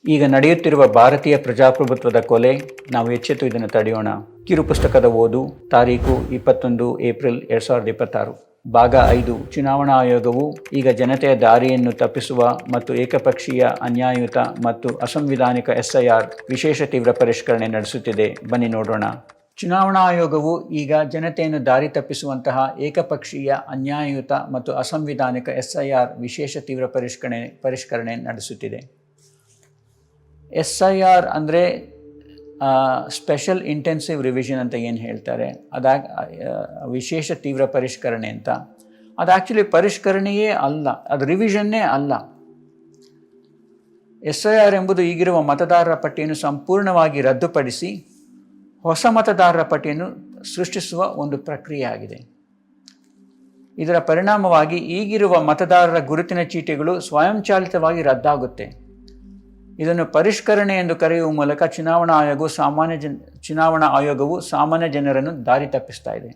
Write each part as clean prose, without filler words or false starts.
ಈಗ ನಡೆಯುತ್ತಿರುವ ಭಾರತೀಯ ಪ್ರಜಾಪ್ರಭುತ್ವದ ಕೊಲೆ, ನಾವು ಎಚ್ಚೆತ್ತು ಇದನ್ನು ತಡೆಯೋಣ. ಕಿರು ಪುಸ್ತಕದ ಓದು, ತಾರೀಕು 21 ಏಪ್ರಿಲ್ 2026. ಭಾಗ 5. ಚುನಾವಣಾ ಆಯೋಗವು ಈಗ ಜನತೆಯ ದಾರಿಯನ್ನು ತಪ್ಪಿಸುವ ಮತ್ತು ಏಕಪಕ್ಷೀಯ, ಅನ್ಯಾಯಯುತ ಮತ್ತು ಅಸಂವಿಧಾನಿಕ SIR ವಿಶೇಷ ತೀವ್ರ ಪರಿಷ್ಕರಣೆ ನಡೆಸುತ್ತಿದೆ. ಬನ್ನಿ ನೋಡೋಣ. ಚುನಾವಣಾ ಆಯೋಗವು ಈಗ ಜನತೆಯನ್ನು ದಾರಿ ತಪ್ಪಿಸುವಂತಹ ಏಕಪಕ್ಷೀಯ, ಅನ್ಯಾಯಯುತ ಮತ್ತು ಅಸಂವಿಧಾನಿಕ SIR ವಿಶೇಷ ತೀವ್ರ ಪರಿಷ್ಕರಣೆ ನಡೆಸುತ್ತಿದೆ. SIR ಅಂದರೆ ಸ್ಪೆಷಲ್ ಇಂಟೆನ್ಸಿವ್ ರಿವಿಷನ್ ಅಂತ ಏನು ಹೇಳ್ತಾರೆ, ವಿಶೇಷ ತೀವ್ರ ಪರಿಷ್ಕರಣೆ ಅಂತ. ಅದು ಆ್ಯಕ್ಚುಲಿ ಪರಿಷ್ಕರಣೆಯೇ ಅಲ್ಲ, ಅದು ರಿವಿಷನ್ನೇ ಅಲ್ಲ. SIR ಎಂಬುದು ಈಗಿರುವ ಮತದಾರರ ಪಟ್ಟಿಯನ್ನು ಸಂಪೂರ್ಣವಾಗಿ ರದ್ದುಪಡಿಸಿ ಹೊಸ ಮತದಾರರ ಪಟ್ಟಿಯನ್ನು ಸೃಷ್ಟಿಸುವ ಒಂದು ಪ್ರಕ್ರಿಯೆ ಆಗಿದೆ. ಇದರ ಪರಿಣಾಮವಾಗಿ ಈಗಿರುವ ಮತದಾರರ ಗುರುತಿನ ಚೀಟಿಗಳು ಸ್ವಯಂಚಾಲಿತವಾಗಿ ರದ್ದಾಗುತ್ತೆ. ಇದನ್ನು ಪರಿಷ್ಕರಣೆ ಎಂದು ಕರೆಯುವ ಮೂಲಕ ಚುನಾವಣಾ ಆಯೋಗವು ಸಾಮಾನ್ಯ ಜನರನ್ನು ದಾರಿ ತಪ್ಪಿಸ್ತಾ ಇದೆ.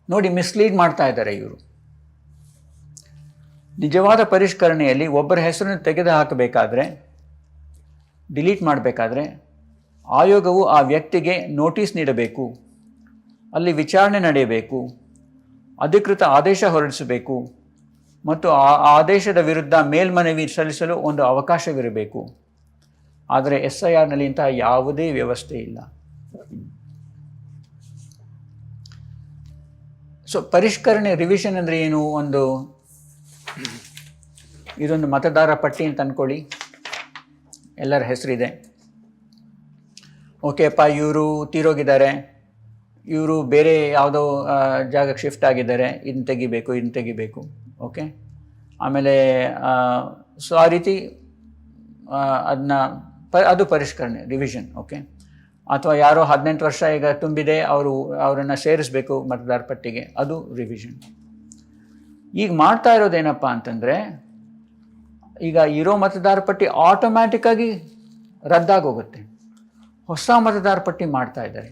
ನೋಡಿ, ಮಿಸ್ಲೀಡ್ ಮಾಡ್ತಾ ಇದ್ದಾರೆ ಇವರು. ನಿಜವಾದ ಪರಿಷ್ಕರಣೆಯಲ್ಲಿ ಒಬ್ಬರ ಹೆಸರನ್ನು ತೆಗೆದು ಹಾಕಬೇಕಾದ್ರೆ, ಡಿಲೀಟ್ ಮಾಡಬೇಕಾದ್ರೆ ಆಯೋಗವು ಆ ವ್ಯಕ್ತಿಗೆ ನೋಟಿಸ್ ನೀಡಬೇಕು, ಅಲ್ಲಿ ವಿಚಾರಣೆ ನಡೆಯಬೇಕು, ಅಧಿಕೃತ ಆದೇಶ ಹೊರಡಿಸಬೇಕು ಮತ್ತು ಆ ಆದೇಶದ ವಿರುದ್ಧ ಮೇಲ್ಮನವಿ ಸಲ್ಲಿಸಲು ಒಂದು ಅವಕಾಶವಿರಬೇಕು. ಆದರೆ SIRನಲ್ಲಿ ಇಂತಹ ಯಾವುದೇ ವ್ಯವಸ್ಥೆ ಇಲ್ಲ. ಪರಿಷ್ಕರಣೆ, ರಿವಿಷನ್ ಅಂದರೆ ಏನು? ಇದೊಂದು ಮತದಾರ ಪಟ್ಟಿ ಅಂತ ಅಂದ್ಕೊಳ್ಳಿ, ಎಲ್ಲರ ಹೆಸರಿದೆ. ಓಕೆಪ್ಪ, ಇವರು ತೀರೋಗಿದ್ದಾರೆ, ಇವರು ಬೇರೆ ಯಾವುದೋ ಜಾಗಕ್ಕೆ ಶಿಫ್ಟ್ ಆಗಿದ್ದಾರೆ, ಇದನ್ನು ತೆಗಿಬೇಕು. ಓಕೆ, ಆಮೇಲೆ ಆ ರೀತಿ ಅದು ಪರಿಷ್ಕರಣೆ, ರಿವಿಷನ್. ಓಕೆ, ಅಥವಾ ಯಾರೋ 18 ವರ್ಷ ಈಗ ತುಂಬಿದೆ, ಅವರನ್ನು ಸೇರಿಸಬೇಕು ಮತದಾರ ಪಟ್ಟಿಗೆ, ಅದು ರಿವಿಷನ್. ಈಗ ಮಾಡ್ತಾ ಇರೋದೇನಪ್ಪ ಅಂತಂದರೆ, ಈಗ ಇರೋ ಮತದಾರ ಪಟ್ಟಿ ಆಟೋಮ್ಯಾಟಿಕ್ಕಾಗಿ ರದ್ದಾಗೋಗುತ್ತೆ, ಹೊಸ ಮತದಾರ ಪಟ್ಟಿ ಮಾಡ್ತಾ ಇದ್ದಾರೆ.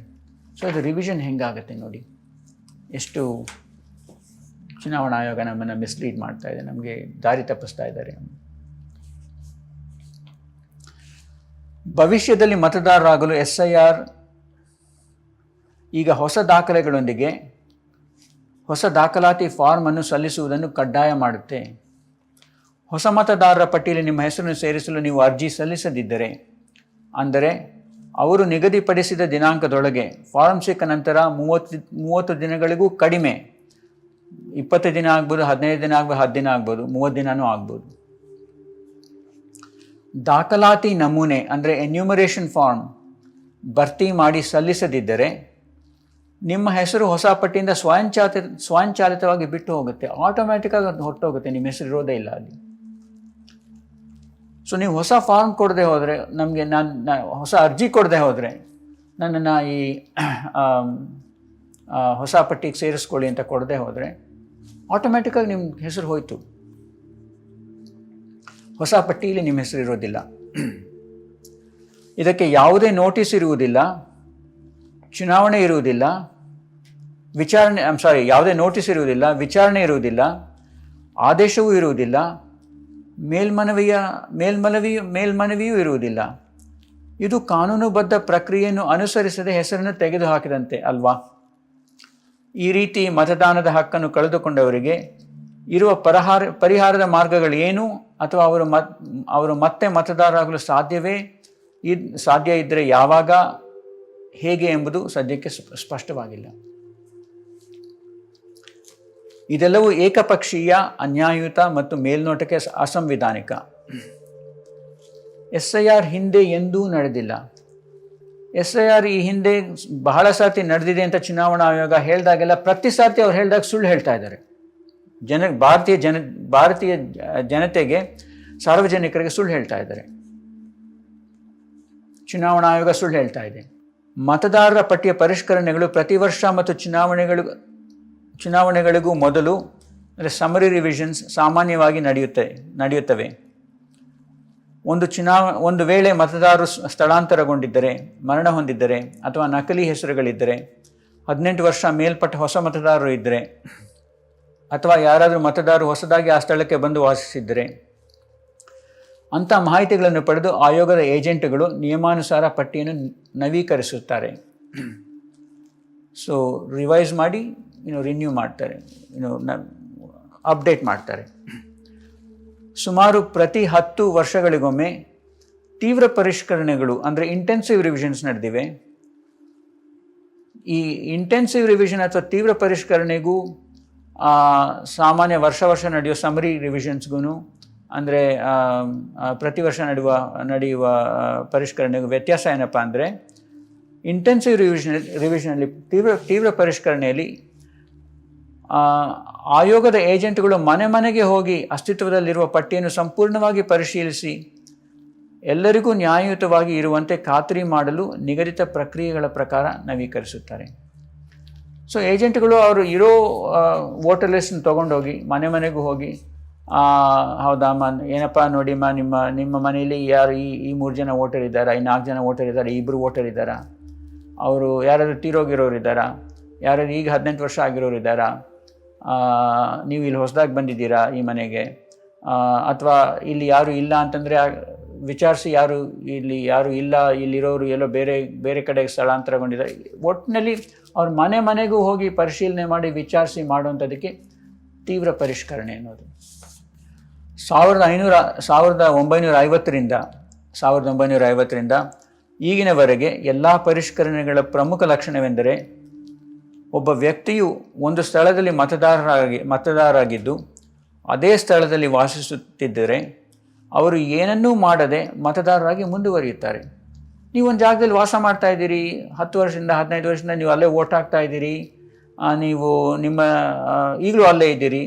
ಅದು ರಿವಿಷನ್ ಹೆಂಗಾಗುತ್ತೆ ನೋಡಿ, ಎಷ್ಟು ಚುನಾವಣಾ ಆಯೋಗ ನಮ್ಮನ್ನು ಮಿಸ್ಲೀಡ್ ಮಾಡ್ತಾ ಇದೆ, ನಮಗೆ ದಾರಿ ತಪ್ಪಿಸ್ತಾ ಇದ್ದಾರೆ. ಭವಿಷ್ಯದಲ್ಲಿ ಮತದಾರರಾಗಲು SIR ಈಗ ಹೊಸ ದಾಖಲೆಗಳೊಂದಿಗೆ ಹೊಸ ದಾಖಲಾತಿ ಫಾರ್ಮನ್ನು ಸಲ್ಲಿಸುವುದನ್ನು ಕಡ್ಡಾಯ ಮಾಡುತ್ತೆ. ಹೊಸ ಮತದಾರರ ಪಟ್ಟಿಯಲ್ಲಿ ನಿಮ್ಮ ಹೆಸರನ್ನು ಸೇರಿಸಲು ನೀವು ಅರ್ಜಿ ಸಲ್ಲಿಸದಿದ್ದರೆ, ಅಂದರೆ ಅವರು ನಿಗದಿಪಡಿಸಿದ ದಿನಾಂಕದೊಳಗೆ ಫಾರಂ ಸಿಕ್ಕ ನಂತರ 30 ದಿನಗಳಿಗೂ ಕಡಿಮೆ, 20 ದಿನ ಆಗ್ಬೋದು, 15 ದಿನ ಆಗ್ಬೋದು, 10 ದಿನ ಆಗ್ಬೋದು, 30 ದಿನವೂ ಆಗ್ಬೋದು, ದಾಖಲಾತಿ ನಮೂನೆ ಅಂದರೆ ಎನ್ಯೂಮರೇಷನ್ ಫಾರ್ಮ್ ಭರ್ತಿ ಮಾಡಿ ಸಲ್ಲಿಸದಿದ್ದರೆ ನಿಮ್ಮ ಹೆಸರು ಹೊಸ ಪಟ್ಟಿಯಿಂದ ಸ್ವಯಂಚಾಲಿತವಾಗಿ ಬಿಟ್ಟು ಹೋಗುತ್ತೆ, ಆಟೋಮ್ಯಾಟಿಕ್ಕಾಗಿ ಅದು ಹೊರಟೋಗುತ್ತೆ, ನಿಮ್ಮ ಹೆಸರು ಇರೋದೇ ಇಲ್ಲ ಅಲ್ಲಿ. ನೀವು ಹೊಸ ಫಾರ್ಮ್ ಕೊಡದೆ ಹೋದರೆ, ನಾನು ಹೊಸ ಅರ್ಜಿ ಕೊಡದೆ ಹೋದರೆ, ನನ್ನನ್ನು ಈ ಹೊಸ ಪಟ್ಟಿಗೆ ಸೇರಿಸ್ಕೊಳ್ಳಿ ಅಂತ ಕೊಡದೆ ಹೋದರೆ ಆಟೋಮ್ಯಾಟಿಕ್ಕಾಗಿ ನಿಮ್ಮ ಹೆಸರು ಹೋಯಿತು, ಹೊಸ ಪಟ್ಟಿಯಲ್ಲಿ ನಿಮ್ಮ ಹೆಸರು ಇರೋದಿಲ್ಲ. ಇದಕ್ಕೆ ಯಾವುದೇ ನೋಟಿಸ್ ಇರುವುದಿಲ್ಲ, ಚುನಾವಣೆ ಇರುವುದಿಲ್ಲ, ಯಾವುದೇ ನೋಟಿಸ್ ಇರುವುದಿಲ್ಲ, ವಿಚಾರಣೆ ಇರುವುದಿಲ್ಲ, ಆದೇಶವೂ ಇರುವುದಿಲ್ಲ, ಮೇಲ್ಮನವಿಯೂ ಇರುವುದಿಲ್ಲ. ಇದು ಕಾನೂನುಬದ್ಧ ಪ್ರಕ್ರಿಯೆಯನ್ನು ಅನುಸರಿಸದೆ ಹೆಸರನ್ನು ತೆಗೆದುಹಾಕಿದಂತೆ ಅಲ್ವಾ? ಈ ರೀತಿ ಮತದಾನದ ಹಕ್ಕನ್ನು ಕಳೆದುಕೊಂಡವರಿಗೆ ಇರುವ ಪರಿಹಾರದ ಮಾರ್ಗಗಳೇನು, ಅಥವಾ ಅವರು ಮತ್ತೆ ಮತದಾರರಾಗಲು ಸಾಧ್ಯ ಇದ್ದರೆ ಯಾವಾಗ, ಹೇಗೆ ಎಂಬುದು ಸದ್ಯಕ್ಕೆ ಸ್ಪಷ್ಟವಾಗಿಲ್ಲ. ಇದೆಲ್ಲವೂ ಏಕಪಕ್ಷೀಯ, ಅನ್ಯಾಯಯುತ ಮತ್ತು ಮೇಲ್ನೋಟಕ್ಕೆ ಅಸಂವಿಧಾನಿಕ. SIR ಹಿಂದೆ ಎಂದೂ ನಡೆದಿಲ್ಲ. SIR ಈ ಹಿಂದೆ ಬಹಳ ಸಾರ್ತಿ ನಡೆದಿದೆ ಅಂತ ಚುನಾವಣಾ ಆಯೋಗ ಹೇಳಿದಾಗೆಲ್ಲ ಪ್ರತಿ ಸಾರ್ತಿ ಅವ್ರು ಹೇಳಿದಾಗ ಸುಳ್ಳು ಹೇಳ್ತಾ ಇದ್ದಾರೆ. ಭಾರತೀಯ ಜನತೆಗೆ, ಸಾರ್ವಜನಿಕರಿಗೆ ಸುಳ್ಳು ಹೇಳ್ತಾ ಇದ್ದಾರೆ. ಚುನಾವಣಾ ಆಯೋಗ ಸುಳ್ಳು ಹೇಳ್ತಾ ಇದೆ. ಮತದಾರರ ಪಟ್ಟಿಯ ಪರಿಷ್ಕರಣೆಗಳು ಪ್ರತಿ ವರ್ಷ ಮತ್ತು ಚುನಾವಣೆಗಳಿಗೂ ಮೊದಲು, ಅಂದರೆ ಸಮರಿ ರಿವಿಷನ್ಸ್, ಸಾಮಾನ್ಯವಾಗಿ ನಡೆಯುತ್ತವೆ. ಒಂದು ವೇಳೆ ಮತದಾರರು ಸ್ಥಳಾಂತರಗೊಂಡಿದ್ದರೆ, ಮರಣ ಹೊಂದಿದ್ದರೆ, ಅಥವಾ ನಕಲಿ ಹೆಸರುಗಳಿದ್ದರೆ, 18 ವರ್ಷ ಮೇಲ್ಪಟ್ಟ ಹೊಸ ಮತದಾರರು ಇದ್ದರೆ, ಅಥವಾ ಯಾರಾದರೂ ಮತದಾರರು ಹೊಸದಾಗಿ ಆ ಸ್ಥಳಕ್ಕೆ ಬಂದು ವಾಸಿಸಿದ್ದರೆ, ಅಂಥ ಮಾಹಿತಿಗಳನ್ನು ಪಡೆದು ಆಯೋಗದ ಏಜೆಂಟ್ಗಳು ನಿಯಮಾನುಸಾರ ಪಟ್ಟಿಯನ್ನು ನವೀಕರಿಸುತ್ತಾರೆ. ಸೊ ರಿವೈಸ್ ಮಾಡಿ ರಿನ್ಯೂ ಮಾಡ್ತಾರೆ, ಅಪ್ಡೇಟ್ ಮಾಡ್ತಾರೆ. ಸುಮಾರು ಪ್ರತಿ 10 ವರ್ಷಗಳಿಗೊಮ್ಮೆ ತೀವ್ರ ಪರಿಷ್ಕರಣೆಗಳು ಅಂದರೆ ಇಂಟೆನ್ಸಿವ್ ರಿವಿಷನ್ಸ್ ನಡೆದಿವೆ. ಈ ಇಂಟೆನ್ಸಿವ್ ರಿವಿಷನ್ ಅಥವಾ ತೀವ್ರ ಪರಿಷ್ಕರಣೆಗೂ ಸಾಮಾನ್ಯ ವರ್ಷ ನಡೆಯುವ ಸಮರಿ ರಿವಿಷನ್ಸ್ಗೂ ಅಂದರೆ ಪ್ರತಿ ವರ್ಷ ನಡೆಯುವ ಪರಿಷ್ಕರಣೆಗೂ ವ್ಯತ್ಯಾಸ ಏನಪ್ಪ ಅಂದರೆ, ಇಂಟೆನ್ಸಿವ್ ರಿವಿಷನಲ್ಲಿ ತೀವ್ರ ಪರಿಷ್ಕರಣೆಯಲ್ಲಿ ಆಯೋಗದ ಏಜೆಂಟ್ಗಳು ಮನೆಗೆ ಹೋಗಿ ಅಸ್ತಿತ್ವದಲ್ಲಿರುವ ಪಟ್ಟಿಯನ್ನು ಸಂಪೂರ್ಣವಾಗಿ ಪರಿಶೀಲಿಸಿ ಎಲ್ಲರಿಗೂ ನ್ಯಾಯಯುತವಾಗಿ ಇರುವಂತೆ ಖಾತ್ರಿ ಮಾಡಲು ನಿಗದಿತ ಪ್ರಕ್ರಿಯೆಗಳ ಪ್ರಕಾರ ನವೀಕರಿಸುತ್ತಾರೆ. ಸೊ ಏಜೆಂಟ್ಗಳು ಅವರು ಇರೋ ವೋಟರ್ ಲಿಸ್ಟ್ನ ತೊಗೊಂಡೋಗಿ ಮನೆಗೂ ಹೋಗಿ, ಹೌದಮ್ಮ, ಏನಪ್ಪ ನೋಡಿಮ್ಮ, ನಿಮ್ಮ ಮನೆಯಲ್ಲಿ ಯಾರು ಈ 3 ಜನ ವೋಟರ್ ಇದ್ದಾರಾ, ಈ 4 ಜನ ವೋಟರ್ ಇದ್ದಾರೆ, 2 ವೋಟರ್ ಇದ್ದಾರಾ, ಅವರು ಯಾರಾದರೂ ತೀರೋಗಿರೋರು ಇದ್ದಾರಾ, ಯಾರಾದ್ರು ಈಗ 18 ವರ್ಷ ಆಗಿರೋರು ಇದ್ದಾರಾ, ನೀವು ಇಲ್ಲಿ ಹೊಸದಾಗಿ ಬಂದಿದ್ದೀರಾ ಈ ಮನೆಗೆ, ಅಥವಾ ಇಲ್ಲಿ ಯಾರು ಇಲ್ಲ ಅಂತಂದರೆ ವಿಚಾರಿಸಿ, ಯಾರು ಇಲ್ಲ, ಇಲ್ಲಿರೋರು ಎಲ್ಲೋ ಬೇರೆ ಕಡೆಗೆ ಸ್ಥಳಾಂತರಗೊಂಡಿದ್ದಾರೆ. ಒಟ್ಟಿನಲ್ಲಿ ಅವ್ರ ಮನೆಗೂ ಹೋಗಿ ಪರಿಶೀಲನೆ ಮಾಡಿ ವಿಚಾರಿಸಿ ಮಾಡುವಂಥದ್ದಕ್ಕೆ ತೀವ್ರ ಪರಿಷ್ಕರಣೆ ಅನ್ನೋದು. 1950ರಿಂದ ಈಗಿನವರೆಗೆ ಎಲ್ಲ ಪರಿಷ್ಕರಣೆಗಳ ಪ್ರಮುಖ ಲಕ್ಷಣವೆಂದರೆ, ಒಬ್ಬ ವ್ಯಕ್ತಿಯು ಒಂದು ಸ್ಥಳದಲ್ಲಿ ಮತದಾರರಾಗಿದ್ದು ಅದೇ ಸ್ಥಳದಲ್ಲಿ ವಾಸಿಸುತ್ತಿದ್ದರೆ ಅವರು ಏನನ್ನೂ ಮಾಡದೆ ಮತದಾರರಾಗಿ ಮುಂದುವರಿಯುತ್ತಾರೆ. ನೀವೊಂದು ಜಾಗದಲ್ಲಿ ವಾಸ ಮಾಡ್ತಾ ಇದ್ದೀರಿ, 10 ವರ್ಷದಿಂದ 15 ವರ್ಷದಿಂದ ನೀವು ಅಲ್ಲೇ ವೋಟ್ ಹಾಕ್ತಾ ಇದ್ದೀರಿ, ನೀವು ಈಗಲೂ ಅಲ್ಲೇ ಇದ್ದೀರಿ,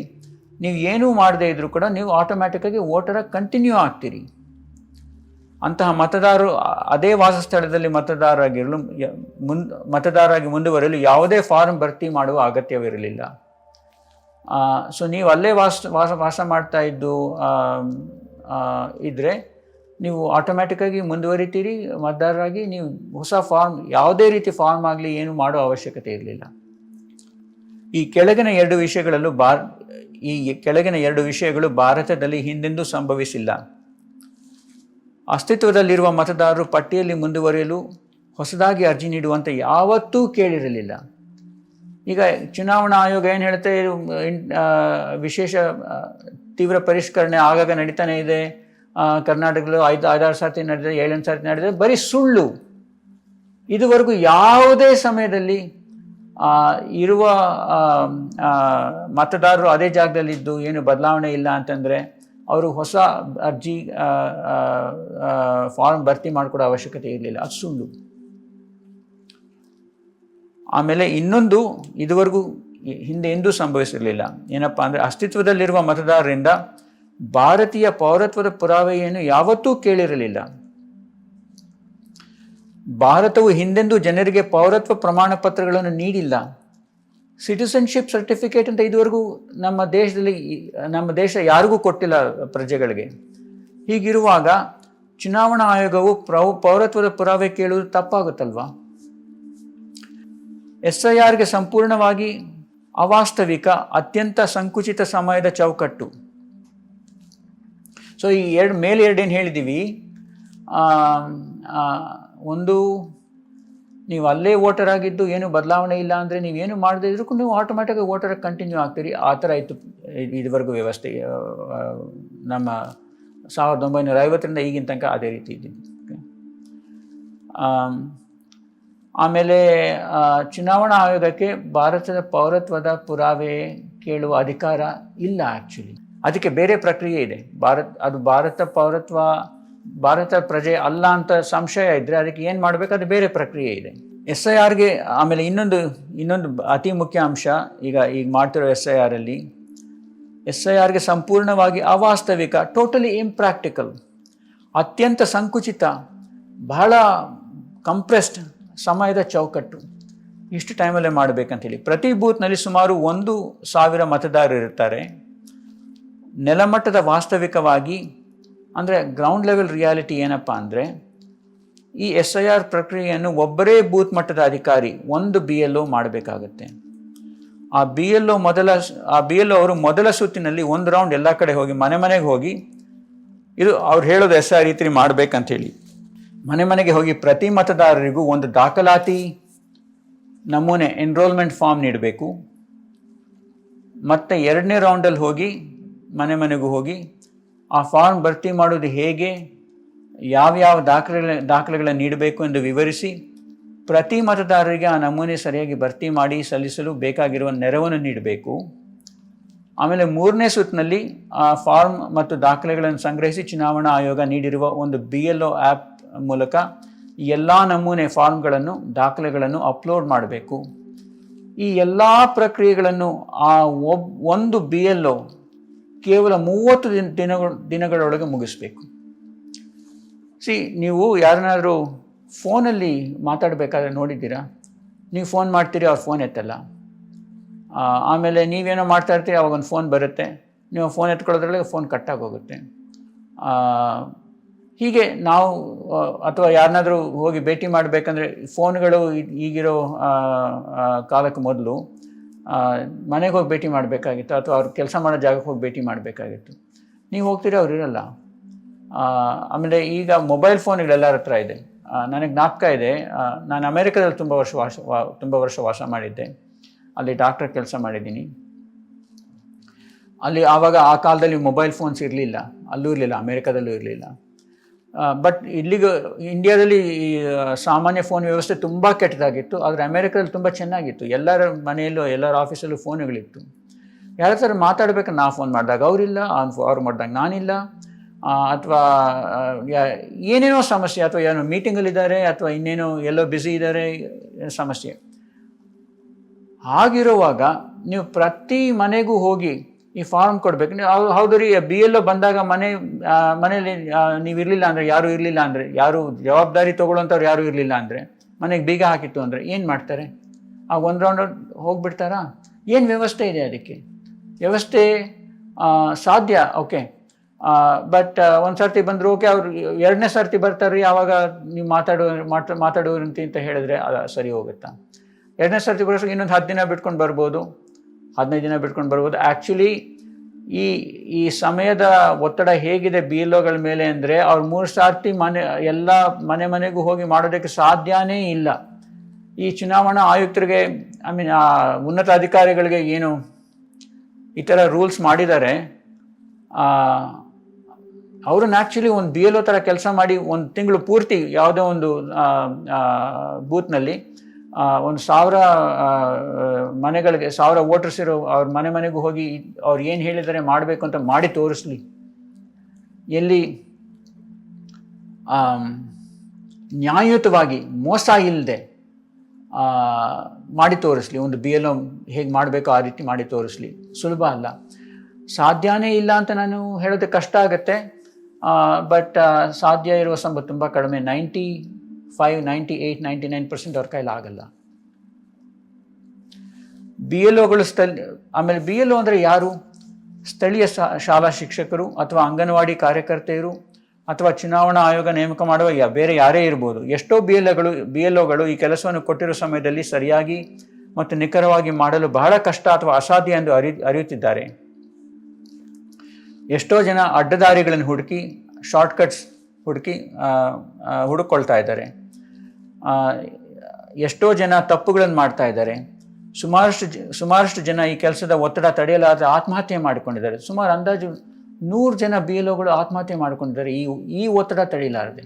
ನೀವು ಏನೂ ಮಾಡದೇ ಇದ್ದರೂ ಕೂಡ ನೀವು ಆಟೋಮ್ಯಾಟಿಕ್ಕಾಗಿ ವೋಟರಾಗಿ ಕಂಟಿನ್ಯೂ ಆಗ್ತೀರಿ. ಅಂತಹ ಮತದಾರರು ಅದೇ ವಾಸಸ್ಥಳದಲ್ಲಿ ಮತದಾರರಾಗಿ ಮುಂದುವರೆಯಲು ಯಾವುದೇ ಫಾರ್ಮ್ ಭರ್ತಿ ಮಾಡುವ ಅಗತ್ಯವಿರಲಿಲ್ಲ. ಸೊ ನೀವು ಅಲ್ಲೇ ವಾಸ ಮಾಡ್ತಾ ಇದ್ದು ಇದ್ದರೆ ನೀವು ಆಟೋಮ್ಯಾಟಿಕ್ಕಾಗಿ ಮುಂದುವರಿತೀರಿ ಮತದಾರರಾಗಿ. ನೀವು ಹೊಸ ಫಾರ್ಮ್, ಯಾವುದೇ ರೀತಿ ಫಾರ್ಮ್ ಆಗಲಿ ಏನು ಮಾಡೋ ಅವಶ್ಯಕತೆ ಇರಲಿಲ್ಲ. ಈ ಕೆಳಗಿನ ಎರಡು ವಿಷಯಗಳು ಭಾರತದಲ್ಲಿ ಹಿಂದೆಂದೂ ಸಂಭವಿಸಿಲ್ಲ. ಅಸ್ತಿತ್ವದಲ್ಲಿರುವ ಮತದಾರರು ಪಟ್ಟಿಯಲ್ಲಿ ಮುಂದುವರಿಯಲು ಹೊಸದಾಗಿ ಅರ್ಜಿ ನೀಡುವಂತೆ ಯಾವತ್ತೂ ಕೇಳಿರಲಿಲ್ಲ. ಈಗ ಚುನಾವಣಾ ಆಯೋಗ ಏನು ಹೇಳುತ್ತೆ, ವಿಶೇಷ ತೀವ್ರ ಪರಿಷ್ಕರಣೆ ಆಗಾಗ ನಡೀತಾನೆ ಇದೆ, ಕರ್ನಾಟಕದಲ್ಲೂ 5-6 ಸರ್ತಿ ನಡೆದಿದೆ, 7-8 ಸರ್ತಿ ನಡೆದಿದೆ, ಬರೀ ಸುಳ್ಳು. ಇದುವರೆಗೂ ಯಾವುದೇ ಸಮಯದಲ್ಲಿ ಇರುವ ಮತದಾರರು ಅದೇ ಜಾಗದಲ್ಲಿದ್ದು ಏನು ಬದಲಾವಣೆ ಇಲ್ಲ ಅಂತಂದರೆ ಅವರು ಹೊಸ ಅರ್ಜಿ ಫಾರ್ಮ್ ಭರ್ತಿ ಮಾಡಿಕೊಡೋ ಅವಶ್ಯಕತೆ ಇರಲಿಲ್ಲ. ಅದು ಸುಳ್ಳು. ಆಮೇಲೆ ಇನ್ನೊಂದು, ಇದುವರೆಗೂ ಹಿಂದೆ ಎಂದೂ ಸಂಭವಿಸಿರಲಿಲ್ಲ. ಏನಪ್ಪ ಅಂದರೆ, ಅಸ್ತಿತ್ವದಲ್ಲಿರುವ ಮತದಾರರಿಂದ ಭಾರತೀಯ ಪೌರತ್ವದ ಪುರಾವೆಯನ್ನು ಯಾವತ್ತೂ ಕೇಳಿರಲಿಲ್ಲ. ಭಾರತವು ಹಿಂದೆಂದೂ ಜನರಿಗೆ ಪೌರತ್ವ ಪ್ರಮಾಣ ಪತ್ರಗಳನ್ನು ನೀಡಿಲ್ಲ. ಸಿಟಿಸನ್ಶಿಪ್ ಸರ್ಟಿಫಿಕೇಟ್ ಅಂತ ಇದುವರೆಗೂ ನಮ್ಮ ದೇಶ ಯಾರಿಗೂ ಕೊಟ್ಟಿಲ್ಲ ಪ್ರಜೆಗಳಿಗೆ. ಹೀಗಿರುವಾಗ ಚುನಾವಣಾ ಆಯೋಗವು ಪೌರತ್ವದ ಪುರಾವೆ ಕೇಳುವುದು ತಪ್ಪಾಗುತ್ತಲ್ವಾ? SIRಗೆ ಸಂಪೂರ್ಣವಾಗಿ ಅವಾಸ್ತವಿಕ, ಅತ್ಯಂತ ಸಂಕುಚಿತ ಸಮಯದ ಚೌಕಟ್ಟು. ಸೊ ಈ ಮೇಲೆ ಏನು ಹೇಳಿದ್ದೀವಿ, ಒಂದು, ನೀವು ಅಲ್ಲೇ ವೋಟರ್ ಆಗಿದ್ದು ಏನು ಬದಲಾವಣೆ ಇಲ್ಲ ಅಂದರೆ ನೀವೇನು ಮಾಡದೇ ಇದ್ರೂ ನೀವು ಆಟೋಮ್ಯಾಟಿಕ್ಕಾಗಿ ವೋಟರಾಗಿ ಕಂಟಿನ್ಯೂ ಆಗ್ತೀರಿ. ಆ ಥರ ಇತ್ತು ಇದುವರೆಗೂ ವ್ಯವಸ್ಥೆ. ನಮ್ಮ 1950ರಿಂದ ಈಗಿನ ತನಕ ಅದೇ ರೀತಿ ಇದ್ದೀನಿ. ಆಮೇಲೆ ಚುನಾವಣಾ ಆಯೋಗಕ್ಕೆ ಭಾರತದ ಪೌರತ್ವದ ಪುರಾವೆ ಕೇಳುವ ಅಧಿಕಾರ ಇಲ್ಲ. ಆ್ಯಕ್ಚುಲಿ ಅದಕ್ಕೆ ಬೇರೆ ಪ್ರಕ್ರಿಯೆ ಇದೆ. ಭಾರತ ಪ್ರಜೆ ಅಲ್ಲ ಅಂತ ಸಂಶಯ ಇದ್ದರೆ ಅದಕ್ಕೆ ಏನು ಮಾಡಬೇಕು, ಅದು ಬೇರೆ ಪ್ರಕ್ರಿಯೆ ಇದೆ. SIRಗೆ ಆಮೇಲೆ ಇನ್ನೊಂದು ಅತಿ ಮುಖ್ಯ ಅಂಶ, ಈಗ ಮಾಡ್ತಿರೋ SIRಗೆ ಸಂಪೂರ್ಣವಾಗಿ ಅವಾಸ್ತವಿಕ, ಟೋಟಲಿ ಇಂಪ್ರಾಕ್ಟಿಕಲ್, ಅತ್ಯಂತ ಸಂಕುಚಿತ, ಬಹಳ ಕಂಪ್ರೆಸ್ಡ್ ಸಮಯದ ಚೌಕಟ್ಟು. ಇಷ್ಟು ಟೈಮಲ್ಲೇ ಮಾಡಬೇಕಂತೇಳಿ ಪ್ರತಿ ಬೂತ್ನಲ್ಲಿ ಸುಮಾರು 1,000 ಮತದಾರರು ಇರ್ತಾರೆ. ನೆಲಮಟ್ಟದ ವಾಸ್ತವಿಕವಾಗಿ ಅಂದರೆ ಗ್ರೌಂಡ್ ಲೆವೆಲ್ ರಿಯಾಲಿಟಿ ಏನಪ್ಪ ಅಂದರೆ, ಈ SIR ಪ್ರಕ್ರಿಯೆಯನ್ನು ಒಬ್ಬರೇ ಬೂತ್ ಮಟ್ಟದ ಅಧಿಕಾರಿ, ಒಂದು BLO ಮಾಡಬೇಕಾಗತ್ತೆ. ಆ BLO ಅವರು ಮೊದಲ ಸುತ್ತಿನಲ್ಲಿ ಒಂದು ರೌಂಡ್ ಎಲ್ಲ ಕಡೆ ಹೋಗಿ ಮನೆಗೆ ಹೋಗಿ ಇದು ಅವ್ರು ಹೇಳೋದು SIR ಈ ರೀತಿ ಮಾಡಬೇಕಂತೇಳಿ. ಮನೆ ಮನೆಗೆ ಹೋಗಿ ಪ್ರತಿ ಮತದಾರರಿಗೂ ಒಂದು ದಾಖಲಾತಿ ನಮೂನೆ ಎನ್ರೋಲ್ಮೆಂಟ್ ಫಾರ್ಮ್ ನೀಡಬೇಕು. ಮತ್ತು 2ನೇ ರೌಂಡಲ್ಲಿ ಹೋಗಿ ಮನೆ ಮನೆಗೂ ಹೋಗಿ ಆ ಫಾರ್ಮ್ ಭರ್ತಿ ಮಾಡೋದು ಹೇಗೆ, ಯಾವ್ಯಾವ ದಾಖಲೆಗಳನ್ನು ನೀಡಬೇಕು ಎಂದು ವಿವರಿಸಿ ಪ್ರತಿ ಮತದಾರರಿಗೆ ಆ ನಮೂನೆ ಸರಿಯಾಗಿ ಭರ್ತಿ ಮಾಡಿ ಸಲ್ಲಿಸಲು ಬೇಕಾಗಿರುವ ನೆರವನ್ನು ನೀಡಬೇಕು. ಆಮೇಲೆ 3ನೇ ಸುತ್ತಿನಲ್ಲಿ ಆ ಫಾರ್ಮ್ ಮತ್ತು ದಾಖಲೆಗಳನ್ನು ಸಂಗ್ರಹಿಸಿ ಚುನಾವಣಾ ಆಯೋಗ ನೀಡಿರುವ ಒಂದು BLO ಆ್ಯಪ್ ಮೂಲಕ ಎಲ್ಲ ನಮೂನೆ ಫಾರ್ಮ್ಗಳನ್ನು ದಾಖಲೆಗಳನ್ನು ಅಪ್ಲೋಡ್ ಮಾಡಬೇಕು. ಈ ಎಲ್ಲ ಪ್ರಕ್ರಿಯೆಗಳನ್ನು ಆ ಒಂದು BLO ಕೇವಲ 30 ದಿನಗಳೊಳಗೆ ಮುಗಿಸ್ಬೇಕು. ನೀವು ಯಾರನ್ನಾದರೂ ಫೋನಲ್ಲಿ ಮಾತಾಡಬೇಕಾದ್ರೆ ನೋಡಿದ್ದೀರಾ? ನೀವು ಫೋನ್ ಮಾಡ್ತೀರಿ, ಅವ್ರು ಫೋನ್ ಎತ್ತಲ್ಲ. ಆಮೇಲೆ ನೀವೇನೋ ಮಾಡ್ತಾ ಇರ್ತೀರಿ, ಅವಾಗ ಒಂದು ಫೋನ್ ಬರುತ್ತೆ, ನೀವು ಫೋನ್ ಎತ್ಕೊಳ್ಳೋದ್ರೊಳಗೆ ಫೋನ್ ಕಟ್ಟಾಗಿ ಹೋಗುತ್ತೆ. ಹೀಗೆ ನಾವು ಅಥವಾ ಯಾರನ್ನಾದರೂ ಹೋಗಿ ಭೇಟಿ ಮಾಡಬೇಕಂದ್ರೆ ಫೋನ್ಗಳು ಈಗಿರೋ ಕಾಲಕ್ಕೆ ಮೊದಲು ಮನೆಗೆ ಹೋಗಿ ಭೇಟಿ ಮಾಡಬೇಕಾಗಿತ್ತು, ಅಥವಾ ಅವ್ರು ಕೆಲಸ ಮಾಡೋ ಜಾಗಕ್ಕೆ ಹೋಗಿ ಭೇಟಿ ಮಾಡಬೇಕಾಗಿತ್ತು. ನೀವು ಹೋಗ್ತೀರಿ, ಅವ್ರು ಇರಲ್ಲ. ಆಮೇಲೆ ಈಗ ಮೊಬೈಲ್ ಫೋನ್ಗಳೆಲ್ಲರ ಹತ್ರ ಇದೆ. ನನಗೆ ಜ್ಞಾಪಕ ಇದೆ, ನಾನು ಅಮೇರಿಕಾದಲ್ಲಿ ತುಂಬ ವರ್ಷ ವಾಸ ಮಾಡಿದ್ದೆ. ಅಲ್ಲಿ ಡಾಕ್ಟರ್ ಕೆಲಸ ಮಾಡಿದ್ದೀನಿ. ಅಲ್ಲಿ ಆವಾಗ ಆ ಕಾಲದಲ್ಲಿ ಮೊಬೈಲ್ ಫೋನ್ಸ್ ಇರಲಿಲ್ಲ, ಅಲ್ಲೂ ಇರಲಿಲ್ಲ, ಅಮೇರಿಕಾದಲ್ಲೂ ಇರಲಿಲ್ಲ. ಬಟ್ ಇಂಡಿಯಾದಲ್ಲಿ ಸಾಮಾನ್ಯ ಫೋನ್ ವ್ಯವಸ್ಥೆ ತುಂಬ ಕೆಟ್ಟದಾಗಿತ್ತು. ಆದರೆ ಅಮೇರಿಕಾದಲ್ಲಿ ತುಂಬ ಚೆನ್ನಾಗಿತ್ತು. ಎಲ್ಲರ ಮನೆಯಲ್ಲೂ ಎಲ್ಲರ ಆಫೀಸಲ್ಲೂ ಫೋನುಗಳಿತ್ತು. ಯಾರ ಥರ ಮಾತಾಡ್ಬೇಕು, ನಾ ಫೋನ್ ಮಾಡಿದಾಗ ಅವರಿಲ್ಲ, ಅವ್ರು ಮಾಡಿದಾಗ ನಾನಿಲ್ಲ, ಅಥವಾ ಏನೇನೋ ಸಮಸ್ಯೆ, ಅಥವಾ ಏನೋ ಮೀಟಿಂಗಲ್ಲಿದ್ದಾರೆ, ಅಥವಾ ಇನ್ನೇನೋ ಎಲ್ಲೋ ಬ್ಯುಸಿ ಇದ್ದಾರೆ, ಸಮಸ್ಯೆ. ಹಾಗಿರುವಾಗ ನೀವು ಪ್ರತಿ ಮನೆಗೂ ಹೋಗಿ ಈ ಫಾರ್ಮ್ ಕೊಡಬೇಕು. ನೀವು ಹೌದು ರೀ, BLO ಬಂದಾಗ ಮನೇಲಿ ನೀವು ಇರಲಿಲ್ಲ ಅಂದರೆ, ಯಾರೂ ಇರಲಿಲ್ಲ ಅಂದರೆ, ಯಾರು ಜವಾಬ್ದಾರಿ ತೊಗೊಳ್ಳೋಂಥವ್ರು ಯಾರೂ ಇರಲಿಲ್ಲ ಅಂದರೆ, ಮನೆಗೆ ಬೀಗ ಹಾಕಿತ್ತು ಅಂದರೆ ಏನು ಮಾಡ್ತಾರೆ? ಆ ಒಂದು ರೌಂಡ್ ಹೋಗಿಬಿಡ್ತಾರಾ? ಏನು ವ್ಯವಸ್ಥೆ ಇದೆ ಅದಕ್ಕೆ? ವ್ಯವಸ್ಥೆ ಸಾಧ್ಯ, ಓಕೆ. ಬಟ್ ಒಂದು ಸರ್ತಿ ಬಂದರು, ಓಕೆ, ಅವ್ರು 2ನೇ ಸರ್ತಿ ಬರ್ತಾರೆ, ಆವಾಗ ನೀವು ಮಾತಾಡೋರಂತೆ ಅಂತ ಹೇಳಿದ್ರೆ ಅದು ಸರಿ ಹೋಗುತ್ತಾ? 2ನೇ ಸರ್ತಿ ಬರೋಷ್ಟು ಇನ್ನೊಂದು 10 ದಿನ ಬಿಟ್ಕೊಂಡು ಬರ್ಬೋದು, 15 ದಿನ ಬಿಟ್ಕೊಂಡು ಬರ್ಬೋದು. ಆ್ಯಕ್ಚುಲಿ ಈ ಸಮಯದ ಒತ್ತಡ ಹೇಗಿದೆ BLOಗಳ ಮೇಲೆ ಅಂದರೆ, ಅವ್ರು 3 ಸರ್ತಿ ಎಲ್ಲ ಮನೆಗೂ ಹೋಗಿ ಮಾಡೋದಕ್ಕೆ ಸಾಧ್ಯನೇ ಇಲ್ಲ. ಈ ಚುನಾವಣಾ ಆಯುಕ್ತರಿಗೆ, ಉನ್ನತ ಅಧಿಕಾರಿಗಳಿಗೆ ಏನು ಈ ಥರ ರೂಲ್ಸ್ ಮಾಡಿದ್ದಾರೆ, ಅವ್ರನ್ನ ಆ್ಯಕ್ಚುಲಿ ಒಂದು BLO ಥರ ಕೆಲಸ ಮಾಡಿ 1 ತಿಂಗಳು ಪೂರ್ತಿ ಯಾವುದೋ ಒಂದು ಬೂತ್ನಲ್ಲಿ 1000 ಮನೆಗಳಿಗೆ 1000 ವೋಟರ್ಸ್ ಇರೋ ಅವ್ರ ಮನೆಗೂ ಹೋಗಿ ಅವ್ರು ಏನು ಹೇಳಿದ್ದಾರೆ ಮಾಡಬೇಕು ಅಂತ ಮಾಡಿ ತೋರಿಸ್ಲಿ. ಎಲ್ಲಿ ನ್ಯಾಯಯುತವಾಗಿ ಮೋಸ ಇಲ್ಲದೆ ಮಾಡಿ ತೋರಿಸ್ಲಿ. ಒಂದು BLO ಹೇಗೆ ಮಾಡಬೇಕು ಆ ರೀತಿ ಮಾಡಿ ತೋರಿಸ್ಲಿ. ಸುಲಭ ಅಲ್ಲ, ಸಾಧ್ಯನೇ ಇಲ್ಲ ಅಂತ ನಾನು ಹೇಳೋದು ಕಷ್ಟ ಆಗುತ್ತೆ. ಬಟ್ ಸಾಧ್ಯ ಇರುವ ಸಂಭವ ತುಂಬ ಕಡಿಮೆ. 95, 98, 99% ಅವ್ರ ಕೈಲಿ ಆಗಲ್ಲ. BLOಗಳು ಆಮೇಲೆ BLO ಅಂದರೆ ಯಾರು? ಸ್ಥಳೀಯ ಶಾಲಾ ಶಿಕ್ಷಕರು, ಅಥವಾ ಅಂಗನವಾಡಿ ಕಾರ್ಯಕರ್ತೆಯರು, ಅಥವಾ ಚುನಾವಣಾ ಆಯೋಗ ನೇಮಕ ಮಾಡುವ ಬೇರೆ ಯಾರೇ ಇರ್ಬೋದು. ಎಷ್ಟೋ BLOಗಳು ಈ ಕೆಲಸವನ್ನು ಕೊಟ್ಟಿರೋ ಸಮಯದಲ್ಲಿ ಸರಿಯಾಗಿ ಮತ್ತು ನಿಖರವಾಗಿ ಮಾಡಲು ಬಹಳ ಕಷ್ಟ ಅಥವಾ ಅಸಾಧ್ಯ ಎಂದು ಅರಿಯುತ್ತಿದ್ದಾರೆ. ಎಷ್ಟೋ ಜನ ಅಡ್ಡದಾರಿಗಳನ್ನು ಹುಡುಕಿ, ಶಾರ್ಟ್ಕಟ್ಸ್ ಹುಡುಕೊಳ್ತಾ ಇದ್ದಾರೆ. ಎಷ್ಟೋ ಜನ ತಪ್ಪುಗಳನ್ನು ಮಾಡ್ತಾ ಇದ್ದಾರೆ. ಸುಮಾರಷ್ಟು ಜನ ಈ ಕೆಲಸದ ಒತ್ತಡ ತಡೆಯಲಾದ ಆತ್ಮಹತ್ಯೆ ಮಾಡಿಕೊಂಡಿದ್ದಾರೆ. ಸುಮಾರು ಅಂದಾಜು 100 ಜನ BLOಗಳು ಆತ್ಮಹತ್ಯೆ ಮಾಡಿಕೊಂಡಿದ್ದಾರೆ ಈ ಒತ್ತಡ ತಡೆಯಲಾರದೆ.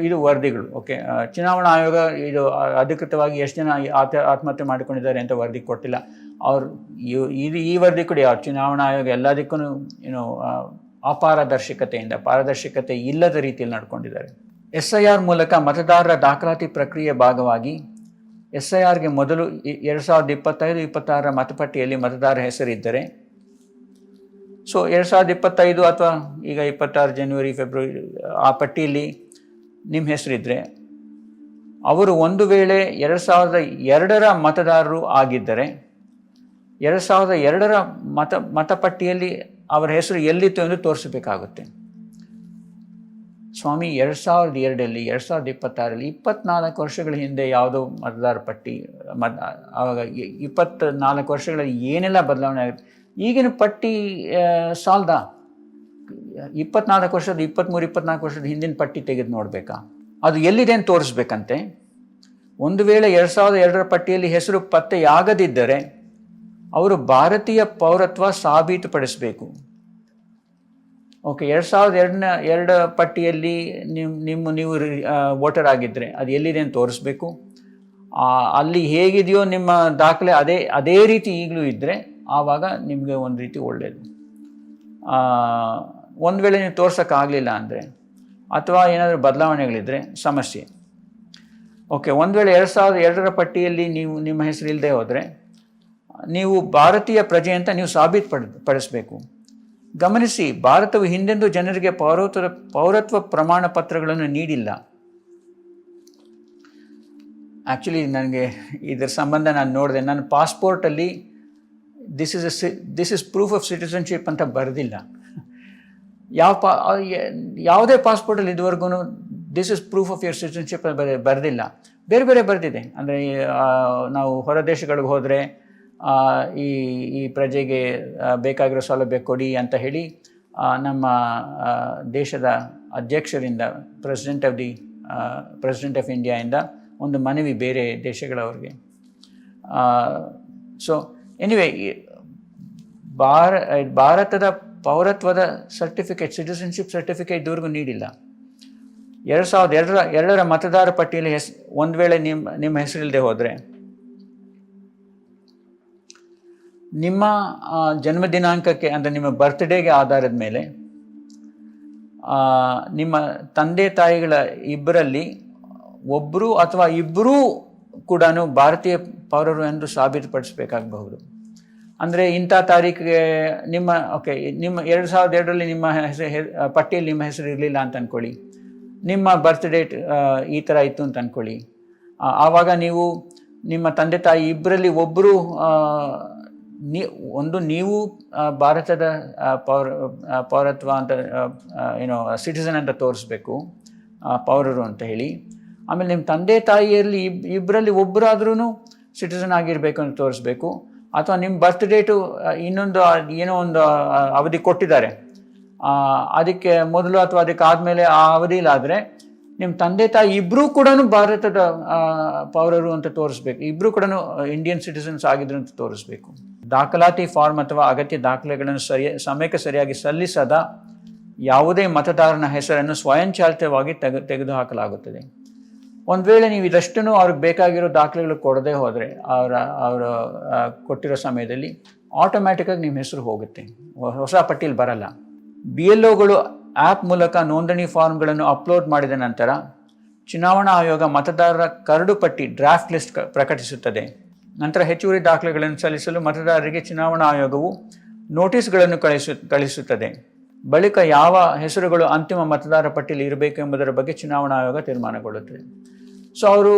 ಇದು ವರದಿಗಳು. ಓಕೆ, ಚುನಾವಣಾ ಆಯೋಗ ಇದು ಅಧಿಕೃತವಾಗಿ ಎಷ್ಟು ಜನ ಆತ್ಮಹತ್ಯೆ ಮಾಡಿಕೊಂಡಿದ್ದಾರೆ ಅಂತ ವರದಿ ಕೊಟ್ಟಿಲ್ಲ. ಅವ್ರು ಈ ವರದಿ ಕೊಡಿ, ಅವ್ರು ಚುನಾವಣಾ ಆಯೋಗ ಎಲ್ಲದಕ್ಕೂ ಪಾರದರ್ಶಕತೆ ಇಲ್ಲದ ರೀತಿಯಲ್ಲಿ ನಡ್ಕೊಂಡಿದ್ದಾರೆ. SIR ಮೂಲಕ ಮತದಾರರ ದಾಖಲಾತಿ ಪ್ರಕ್ರಿಯೆ ಭಾಗವಾಗಿ SIRಗೆ ಮೊದಲು 2025-26 ಮತಪಟ್ಟಿಯಲ್ಲಿ ಮತದಾರರ ಹೆಸರಿದ್ದರೆ, ಸೊ 2025 ಅಥವಾ ಈಗ 26 ಜನವರಿ ಫೆಬ್ರವರಿ ಆ ಪಟ್ಟಿಯಲ್ಲಿ ನಿಮ್ಮ ಹೆಸರಿದ್ದರೆ, ಅವರು ಒಂದು ವೇಳೆ 2002ರ ಮತದಾರರು ಆಗಿದ್ದರೆ 2002ರ ಮತಪಟ್ಟಿಯಲ್ಲಿ ಅವರ ಹೆಸರು ಎಲ್ಲಿತ್ತು ಎಂದು ತೋರಿಸಬೇಕಾಗುತ್ತೆ. ಸ್ವಾಮಿ, 2002ರಲ್ಲಿ 2026ರಲ್ಲಿ 24 ವರ್ಷಗಳ ಹಿಂದೆ ಯಾವುದೋ ಮತದಾರ ಪಟ್ಟಿ, ಆವಾಗ 24 ವರ್ಷಗಳಲ್ಲಿ ಏನೆಲ್ಲ ಬದಲಾವಣೆ ಆಗುತ್ತೆ. ಈಗಿನ ಪಟ್ಟಿ ಸಾಲದ 24 ವರ್ಷದ 24 ವರ್ಷದ ಹಿಂದಿನ ಪಟ್ಟಿ ತೆಗೆದು ನೋಡಬೇಕಾ? ಅದು ಎಲ್ಲಿದೆ ಅಂತ ತೋರಿಸ್ಬೇಕಂತೆ. ಒಂದು ವೇಳೆ 2002ರ ಪಟ್ಟಿಯಲ್ಲಿ ಹೆಸರು ಪತ್ತೆಯಾಗದಿದ್ದರೆ ಅವರು ಭಾರತೀಯ ಪೌರತ್ವ ಸಾಬೀತುಪಡಿಸಬೇಕು. ಓಕೆ, 2002 ಪಟ್ಟಿಯಲ್ಲಿ ನೀವು ವೋಟರ್ ಆಗಿದ್ದರೆ ಅದು ಎಲ್ಲಿದೆ ಅಂತ ತೋರಿಸ್ಬೇಕು. ಅಲ್ಲಿ ಹೇಗಿದೆಯೋ ನಿಮ್ಮ ದಾಖಲೆ ಅದೇ ರೀತಿ ಈಗಲೂ ಇದ್ದರೆ ಆವಾಗ ನಿಮಗೆ ಒಂದು ರೀತಿ ಒಳ್ಳೆಯದು. ಒಂದು ವೇಳೆ ನೀವು ತೋರ್ಸೋಕ್ಕಾಗಲಿಲ್ಲ ಅಂದರೆ ಅಥವಾ ಏನಾದರೂ ಬದಲಾವಣೆಗಳಿದ್ದರೆ ಸಮಸ್ಯೆ. ಓಕೆ, ಒಂದು ವೇಳೆ 2002ರ ಪಟ್ಟಿಯಲ್ಲಿ ನಿಮ್ಮ ಹೆಸರು ಇಲ್ಲದೆ ಹೋದರೆ ನೀವು ಭಾರತೀಯ ಪ್ರಜೆ ಅಂತ ನೀವು ಸಾಬೀತುಪಡಿಸಬೇಕು. ಗಮನಿಸಿ, ಭಾರತವು ಹಿಂದೆಂದೂ ಜನರಿಗೆ ಪೌರತ್ವ ಪ್ರಮಾಣ ಪತ್ರಗಳನ್ನು ನೀಡಿಲ್ಲ. ಆ್ಯಕ್ಚುಲಿ ನನಗೆ ಇದರ ಸಂಬಂಧ ನಾನು ನೋಡಿದೆ. ನನ್ನ ಪಾಸ್ಪೋರ್ಟಲ್ಲಿ this is proof of citizenship ಅಂತ ಬರೆದಿಲ್ಲ. ಯಾವುದೇ ಪಾಸ್ಪೋರ್ಟಲ್ಲಿ ಇದುವರೆಗೂ this is proof of your citizenship ಬರೆದಿಲ್ಲ. ಬೇರೆ ಬೇರೆ ಬರೆದಿದೆ. ಅಂದರೆ ನಾವು ಹೊರ ದೇಶಗಳಿಗೆ ಹೋದರೆ ಈ ಪ್ರಜೆಗೆ ಬೇಕಾಗಿರೋ ಸೌಲಭ್ಯ ಕೊಡಿ ಅಂತ ಹೇಳಿ ನಮ್ಮ ದೇಶದ ಅಧ್ಯಕ್ಷರಿಂದ ಪ್ರೆಸಿಡೆಂಟ್ ಆಫ್ ಇಂಡಿಯಾಯಿಂದ ಒಂದು ಮನವಿ ಬೇರೆ ದೇಶಗಳವ್ರಿಗೆ. ಸೊ ಎನಿವೆ, ಭಾರತದ ಪೌರತ್ವದ ಸರ್ಟಿಫಿಕೇಟ್, ಸಿಟಿಸನ್ಶಿಪ್ ಸರ್ಟಿಫಿಕೇಟ್ ಇದುವರೆಗೂ ನೀಡಿಲ್ಲ. 2002ರ ಮತದಾರ ಪಟ್ಟಿಯಲ್ಲಿ ಒಂದು ವೇಳೆ ನಿಮ್ಮ ಹೆಸರಿಲ್ಲದೆ ಹೋದರೆ ನಿಮ್ಮ ಜನ್ಮ ದಿನಾಂಕಕ್ಕೆ ಅಂದರೆ ನಿಮ್ಮ ಬರ್ತ್ಡೇಗೆ ಆಧಾರದ ಮೇಲೆ ನಿಮ್ಮ ತಂದೆ ತಾಯಿಗಳ ಇಬ್ಬರಲ್ಲಿ ಒಬ್ಬರು ಅಥವಾ ಇಬ್ಬರೂ ಕೂಡ ಭಾರತೀಯ ಪೌರರು ಎಂದು ಸಾಬೀತುಪಡಿಸಬೇಕಾಗಬಹುದು. ಅಂದರೆ ಇಂಥ ತಾರೀಕಿಗೆ ನಿಮ್ಮ 2002ರಲ್ಲಿ ನಿಮ್ಮ ಪಟ್ಟಿಯಲ್ಲಿ ನಿಮ್ಮ ಹೆಸರು ಇರಲಿಲ್ಲ ಅಂತ ಅಂದ್ಕೊಳ್ಳಿ. ನಿಮ್ಮ ಬರ್ತ್ ಡೇಟ್ ಈ ಥರ ಇತ್ತು ಅಂತ ಅಂದ್ಕೊಳ್ಳಿ. ಆವಾಗ ನೀವು ನಿಮ್ಮ ತಂದೆ ತಾಯಿ ಇಬ್ಬರಲ್ಲಿ ಒಬ್ಬರು ನೀವು ಭಾರತದ ಪೌರತ್ವ ಅಂತ ಸಿಟಿಸನ್ ಅಂತ ತೋರಿಸ್ಬೇಕು, ಪೌರರು ಅಂತ ಹೇಳಿ. ಆಮೇಲೆ ನಿಮ್ಮ ತಂದೆ ತಾಯಿಯಲ್ಲಿ ಇಬ್ಬರಲ್ಲಿ ಒಬ್ಬರಾದ್ರೂ ಸಿಟಿಸನ್ ಆಗಿರಬೇಕು ಅಂತ ತೋರಿಸ್ಬೇಕು. ಅಥವಾ ನಿಮ್ಮ ಬರ್ತ್ ಡೇಟು ಇನ್ನೊಂದು ಏನೋ ಒಂದು ಅವಧಿ ಕೊಟ್ಟಿದ್ದಾರೆ, ಅದಕ್ಕೆ ಮೊದಲು ಅಥವಾ ಅದಕ್ಕೆ ಆದಮೇಲೆ ಆ ಅವಧಿಲಾದರೆ ನಿಮ್ಮ ತಂದೆ ತಾಯಿ ಇಬ್ಬರೂ ಕೂಡ ಭಾರತದ ಪೌರರು ಅಂತ ತೋರಿಸ್ಬೇಕು. ಇಬ್ಬರೂ ಕೂಡ ಇಂಡಿಯನ್ ಸಿಟಿಸನ್ಸ್ ಆಗಿದ್ರು ಅಂತ ತೋರಿಸ್ಬೇಕು. ದಾಖಲಾತಿ ಫಾರ್ಮ್ ಅಥವಾ ಅಗತ್ಯ ದಾಖಲೆಗಳನ್ನು ಸಮಯಕ್ಕೆ ಸರಿಯಾಗಿ ಸಲ್ಲಿಸದ ಯಾವುದೇ ಮತದಾರನ ಹೆಸರನ್ನು ಸ್ವಯಂಚಾಲಿತವಾಗಿ ತೆಗೆದುಹಾಕಲಾಗುತ್ತದೆ. ಒಂದು ವೇಳೆ ನೀವು ಇದಷ್ಟನ್ನು ಅವ್ರಿಗೆ ಬೇಕಾಗಿರೋ ದಾಖಲೆಗಳು ಕೊಡದೇ ಹೋದರೆ ಅವರು ಕೊಟ್ಟಿರೋ ಸಮಯದಲ್ಲಿ ಆಟೋಮ್ಯಾಟಿಕ್ಕಾಗಿ ನಿಮ್ಮ ಹೆಸರು ಹೋಗುತ್ತೆ, ಹೊಸ ಪಟ್ಟಿಯಲ್ಲಿ ಬರಲ್ಲ. BLOಗಳು ಆ್ಯಪ್ ಮೂಲಕ ನೋಂದಣಿ ಫಾರ್ಮ್ಗಳನ್ನು ಅಪ್ಲೋಡ್ ಮಾಡಿದ ನಂತರ ಚುನಾವಣಾ ಆಯೋಗ ಮತದಾರರ ಕರಡು ಪಟ್ಟಿ ಡ್ರಾಫ್ಟ್ ಲಿಸ್ಟ್ ಪ್ರಕಟಿಸುತ್ತದೆ. ನಂತರ ಹೆಚ್ಚುವರಿ ದಾಖಲೆಗಳನ್ನು ಸಲ್ಲಿಸಲು ಮತದಾರರಿಗೆ ಚುನಾವಣಾ ಆಯೋಗವು ನೋಟಿಸ್ಗಳನ್ನು ಕಳಿಸುತ್ತದೆ. ಬಳಿಕ ಯಾವ ಹೆಸರುಗಳು ಅಂತಿಮ ಮತದಾರ ಪಟ್ಟಿಯಲ್ಲಿ ಇರಬೇಕು ಎಂಬುದರ ಬಗ್ಗೆ ಚುನಾವಣಾ ಆಯೋಗ ತೀರ್ಮಾನಗೊಳ್ಳುತ್ತದೆ. ಸೊ ಅವರು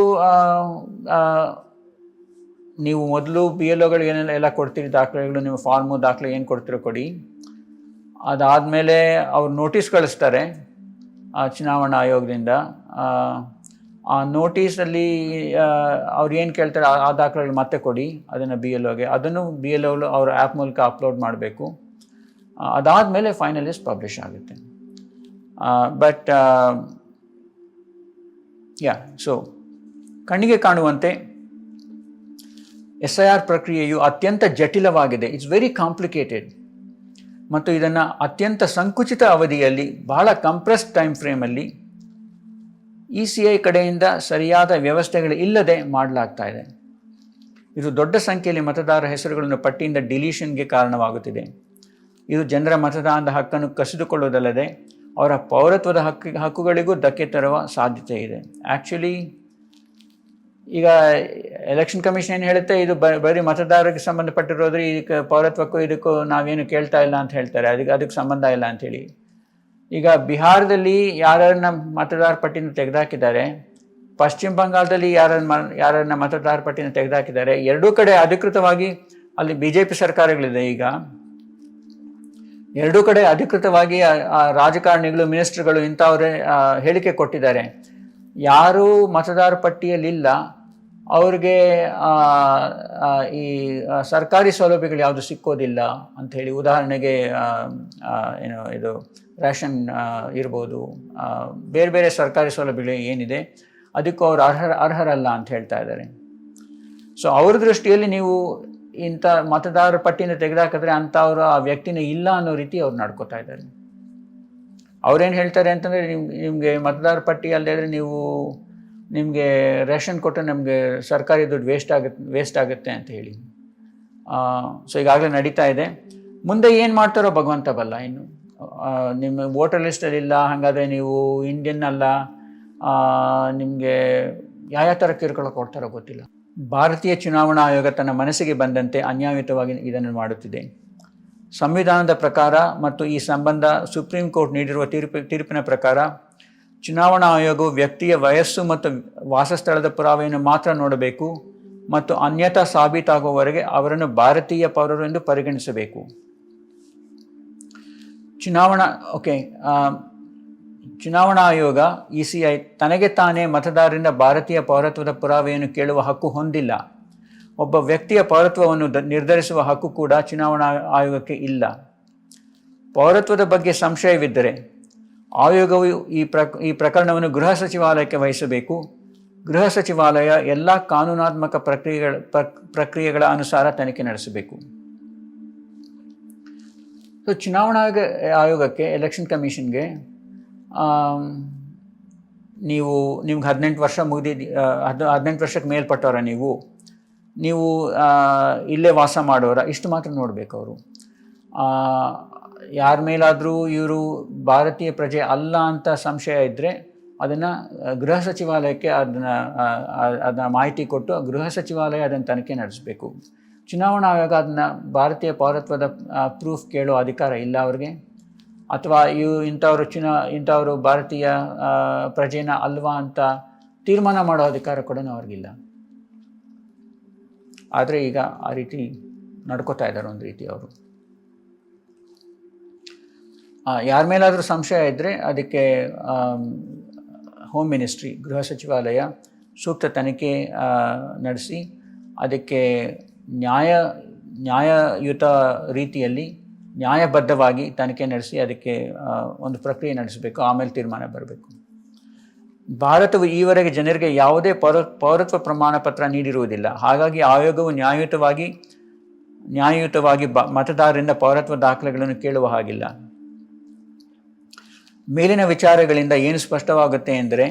ನೀವು ಮೊದಲು BLOಗಳು ಏನೆಲ್ಲ ಕೊಡ್ತೀರಿ ದಾಖಲೆಗಳು, ನೀವು ಫಾರ್ಮು ದಾಖಲೆ ಏನು ಕೊಡ್ತೀರೋ ಕೊಡಿ. ಅದಾದಮೇಲೆ ಅವ್ರು ನೋಟಿಸ್ ಕಳಿಸ್ತಾರೆ ಚುನಾವಣಾ ಆಯೋಗದಿಂದ. ಆ ನೋಟಿಸಲ್ಲಿ ಅವ್ರು ಏನು ಕೇಳ್ತಾರೆ ಆ ದಾಖಲೆಗಳು ಮತ್ತೆ ಕೊಡಿ ಅದನ್ನು BLOಗೆ. ಅದನ್ನು BLOಗಳು ಅವ್ರ ಆ್ಯಪ್ ಮೂಲಕ ಅಪ್ಲೋಡ್ ಮಾಡಬೇಕು. ಅದಾದಮೇಲೆ ಫೈನಲ್ ಲಿಸ್ಟ್ ಪಬ್ಲಿಷ್ ಆಗುತ್ತೆ. ಬಟ್ ಸೊ ಕಣ್ಣಿಗೆ ಕಾಣುವಂತೆ SIR ಪ್ರಕ್ರಿಯೆಯು ಅತ್ಯಂತ ಜಟಿಲವಾಗಿದೆ. It's very complicated. ಮತ್ತು ಇದನ್ನು ಅತ್ಯಂತ ಸಂಕುಚಿತ ಅವಧಿಯಲ್ಲಿ, ಬಹಳ ಕಂಪ್ರೆಸ್ಡ್ ಟೈಮ್ ಫ್ರೇಮಲ್ಲಿ ECI ಕಡೆಯಿಂದ ಸರಿಯಾದ ವ್ಯವಸ್ಥೆಗಳು ಇಲ್ಲದೆ ಮಾಡಲಾಗ್ತಾ ಇದೆ. ಇದು ದೊಡ್ಡ ಸಂಖ್ಯೆಯಲ್ಲಿ ಮತದಾರರ ಹೆಸರುಗಳನ್ನು ಪಟ್ಟಿಯಿಂದ ಡಿಲೀಷನ್ಗೆ ಕಾರಣವಾಗುತ್ತಿದೆ. ಇದು ಜನರ ಮತದಾನದ ಹಕ್ಕನ್ನು ಕಸಿದುಕೊಳ್ಳುವುದಲ್ಲದೆ ಅವರ ಪೌರತ್ವದ ಹಕ್ಕುಗಳಿಗೂ ಧಕ್ಕೆ ತರುವ ಸಾಧ್ಯತೆ ಇದೆ. ಆ್ಯಕ್ಚುಲಿ ಈಗ ಎಲೆಕ್ಷನ್ ಕಮಿಷನ್ ಏನು ಹೇಳುತ್ತೆ, ಇದು ಬರೀ ಮತದಾರರಿಗೆ ಸಂಬಂಧಪಟ್ಟಿರೋದ್ರೆ ಇದಕ್ಕೆ ಪೌರತ್ವಕ್ಕೂ ಇದಕ್ಕೂ ನಾವೇನು ಕೇಳ್ತಾ ಇಲ್ಲ ಅಂತ ಹೇಳ್ತಾರೆ, ಅದಕ್ಕೆ ಸಂಬಂಧ ಇಲ್ಲ ಅಂಥೇಳಿ. ಈಗ ಬಿಹಾರದಲ್ಲಿ ಯಾರನ್ನ ಮತದಾರ ಪಟ್ಟಿನ ತೆಗೆದುಹಾಕಿದ್ದಾರೆ, ಪಶ್ಚಿಮ ಬಂಗಾಳದಲ್ಲಿ ಯಾರನ್ನ ಮತದಾರ ಪಟ್ಟಿನ ತೆಗೆದುಹಾಕಿದ್ದಾರೆ. ಎರಡೂ ಕಡೆ ಅಧಿಕೃತವಾಗಿ ಅಲ್ಲಿ BJP ಸರ್ಕಾರಗಳಿದೆ. ಈಗ ಎರಡೂ ಕಡೆ ಅಧಿಕೃತವಾಗಿ ರಾಜಕಾರಣಿಗಳು, ಮಿನಿಸ್ಟರ್ಗಳು ಇಂಥವರೇ ಹೇಳಿಕೆ ಕೊಟ್ಟಿದ್ದಾರೆ. ಯಾರೂ ಮತದಾರ ಪಟ್ಟಿಯಲ್ಲಿಲ್ಲ ಅವ್ರಿಗೆ ಈ ಸರ್ಕಾರಿ ಸೌಲಭ್ಯಗಳು ಯಾವುದು ಸಿಕ್ಕೋದಿಲ್ಲ ಅಂಥೇಳಿ, ಉದಾಹರಣೆಗೆ ಏನು ಇದು ರೇಷನ್ ಇರ್ಬೋದು, ಬೇರೆ ಬೇರೆ ಸರ್ಕಾರಿ ಸೌಲಭ್ಯಗಳು ಏನಿದೆ ಅದಕ್ಕೂ ಅವರು ಅರ್ಹರಲ್ಲ ಅಂತ ಹೇಳ್ತಾ ಇದ್ದಾರೆ. ಸೊ ಅವ್ರ ದೃಷ್ಟಿಯಲ್ಲಿ ನೀವು ಇಂಥ ಮತದಾರರ ಪಟ್ಟಿನ ತೆಗೆದಾಕಿದ್ರೆ ಅಂಥವ್ರು ಆ ವ್ಯಕ್ತಿನ ಇಲ್ಲ ಅನ್ನೋ ರೀತಿ ಅವ್ರು ನಡ್ಕೋತಾ ಇದ್ದಾರೆ. ಅವ್ರೇನು ಹೇಳ್ತಾರೆ ಅಂತಂದರೆ, ನಿಮಗೆ ಮತದಾರ ಪಟ್ಟಿ ಅಲ್ಲದೆ ನಿಮಗೆ ರೇಷನ್ ಕೊಟ್ಟರೆ ನಮಗೆ ಸರ್ಕಾರಿ ದುಡ್ಡು ವೇಸ್ಟ್ ಆಗುತ್ತೆ ಅಂತ ಹೇಳಿ. ಸೊ ಈಗಾಗಲೇ ನಡೀತಾ ಇದೆ. ಮುಂದೆ ಏನು ಮಾಡ್ತಾರೋ ಭಗವಂತ ಬಲ್ಲ. ಇನ್ನು ನಿಮ್ಮ ವೋಟರ್ ಲಿಸ್ಟಲ್ಲಿ ಇಲ್ಲ, ಹಾಗಾದರೆ ನೀವು ಇಂಡಿಯನ್ ಅಲ್ಲ, ನಿಮಗೆ ಯಾವ ಥರ ಕಿರುಕುಳ ಕೊಡ್ತಾರೋ ಗೊತ್ತಿಲ್ಲ. ಭಾರತೀಯ ಚುನಾವಣಾ ಆಯೋಗ ತನ್ನ ಮನಸ್ಸಿಗೆ ಬಂದಂತೆ ಅನ್ಯಾಯಯುತವಾಗಿ ಇದನ್ನು ಮಾಡುತ್ತಿದೆ. ಸಂವಿಧಾನದ ಪ್ರಕಾರ ಮತ್ತು ಈ ಸಂಬಂಧ ಸುಪ್ರೀಂ ಕೋರ್ಟ್ ನೀಡಿರುವ ತೀರ್ಪಿನ ಪ್ರಕಾರ ಚುನಾವಣಾ ಆಯೋಗವು ವ್ಯಕ್ತಿಯ ವಯಸ್ಸು ಮತ್ತು ವಾಸಸ್ಥಳದ ಪುರಾವೆಯನ್ನು ಮಾತ್ರ ನೋಡಬೇಕು ಮತ್ತು ಅನ್ಯಥಾ ಸಾಬೀತಾಗುವವರೆಗೆ ಅವರನ್ನು ಭಾರತೀಯ ಪೌರರು ಎಂದು ಪರಿಗಣಿಸಬೇಕು. ಚುನಾವಣಾ ಆಯೋಗ ECI ತನಗೆ ತಾನೇ ಮತದಾರರಿಂದ ಭಾರತೀಯ ಪೌರತ್ವದ ಪುರಾವೆಯನ್ನು ಕೇಳುವ ಹಕ್ಕು ಹೊಂದಿಲ್ಲ. ಒಬ್ಬ ವ್ಯಕ್ತಿಯ ಪೌರತ್ವವನ್ನು ನಿರ್ಧರಿಸುವ ಹಕ್ಕು ಕೂಡ ಚುನಾವಣಾ ಆಯೋಗಕ್ಕೆ ಇಲ್ಲ. ಪೌರತ್ವದ ಬಗ್ಗೆ ಸಂಶಯವಿದ್ದರೆ ಆಯೋಗವು ಈ ಪ್ರಕರಣವನ್ನು ಗೃಹ ಸಚಿವಾಲಯಕ್ಕೆ ವಹಿಸಬೇಕು. ಗೃಹ ಸಚಿವಾಲಯ ಎಲ್ಲ ಕಾನೂನಾತ್ಮಕ ಪ್ರಕ್ರಿಯೆಗಳ ಅನುಸಾರ ತನಿಖೆ ನಡೆಸಬೇಕು. ಸೊ ಚುನಾವಣಾ ಆಯೋಗಕ್ಕೆ, ಎಲೆಕ್ಷನ್ ಕಮಿಷನ್ಗೆ, ನಿಮ್ಗೆ 18 ವರ್ಷ 18 ವರ್ಷಕ್ಕೆ ಮೇಲ್ಪಟ್ಟವರ ನೀವು ಇಲ್ಲೇ ವಾಸ ಮಾಡೋರ, ಇಷ್ಟು ಮಾತ್ರ ನೋಡಬೇಕು ಅವರು. ಯಾರ ಮೇಲಾದರೂ ಇವರು ಭಾರತೀಯ ಪ್ರಜೆ ಅಲ್ಲ ಅಂತ ಸಂಶಯ ಇದ್ದರೆ ಅದನ್ನು ಗೃಹ ಸಚಿವಾಲಯಕ್ಕೆ ಅದನ್ನ ಮಾಹಿತಿ ಕೊಟ್ಟು ಗೃಹ ಸಚಿವಾಲಯ ಅದನ್ನು ತನಿಖೆ ನಡೆಸಬೇಕು. ಚುನಾವಣಾ ಆಯೋಗ ಅದನ್ನು ಭಾರತೀಯ ಪೌರತ್ವದ ಪ್ರೂಫ್ ಕೇಳೋ ಅಧಿಕಾರ ಇಲ್ಲ ಅವ್ರಿಗೆ, ಅಥವಾ ಇಂಥವರು ಭಾರತೀಯ ಪ್ರಜೆನ ಅಲ್ವಾ ಅಂತ ತೀರ್ಮಾನ ಮಾಡೋ ಅಧಿಕಾರ ಕೂಡ ಅವ್ರಿಗಿಲ್ಲ. ಆದರೆ ಈಗ ಆ ರೀತಿ ನಡ್ಕೋತಾ ಇದ್ದಾರೆ ಒಂದು ರೀತಿ ಅವರು. ಯಾರ ಮೇಲಾದರೂ ಸಂಶಯ ಇದ್ದರೆ ಅದಕ್ಕೆ ಹೋಮ್ ಮಿನಿಸ್ಟ್ರಿ, ಗೃಹ ಸಚಿವಾಲಯ ಸೂಕ್ತ ತನಿಖೆ ನಡೆಸಿ ಅದಕ್ಕೆ ನ್ಯಾಯಯುತ ರೀತಿಯಲ್ಲಿ ನ್ಯಾಯಬದ್ಧವಾಗಿ ತನಿಖೆ ನಡೆಸಿ ಅದಕ್ಕೆ ಒಂದು ಪ್ರಕ್ರಿಯೆ ನಡೆಸಬೇಕು. ಆಮೇಲೆ ತೀರ್ಮಾನ ಬರಬೇಕು. ಭಾರತವು ಈವರೆಗೆ ಜನರಿಗೆ ಯಾವುದೇ ಪೌರತ್ವ ಪ್ರಮಾಣ ಪತ್ರ ನೀಡಿರುವುದಿಲ್ಲ. ಹಾಗಾಗಿ ಆಯೋಗವು ನ್ಯಾಯಯುತವಾಗಿ ಮತದಾರರಿಂದ ಪೌರತ್ವ ದಾಖಲೆಗಳನ್ನು ಕೇಳುವ ಹಾಗಿಲ್ಲ. ಮೇಲಿನ ವಿಚಾರಗಳಿಂದ ಏನು ಸ್ಪಷ್ಟವಾಗುತ್ತೆ ಎಂದರೆ,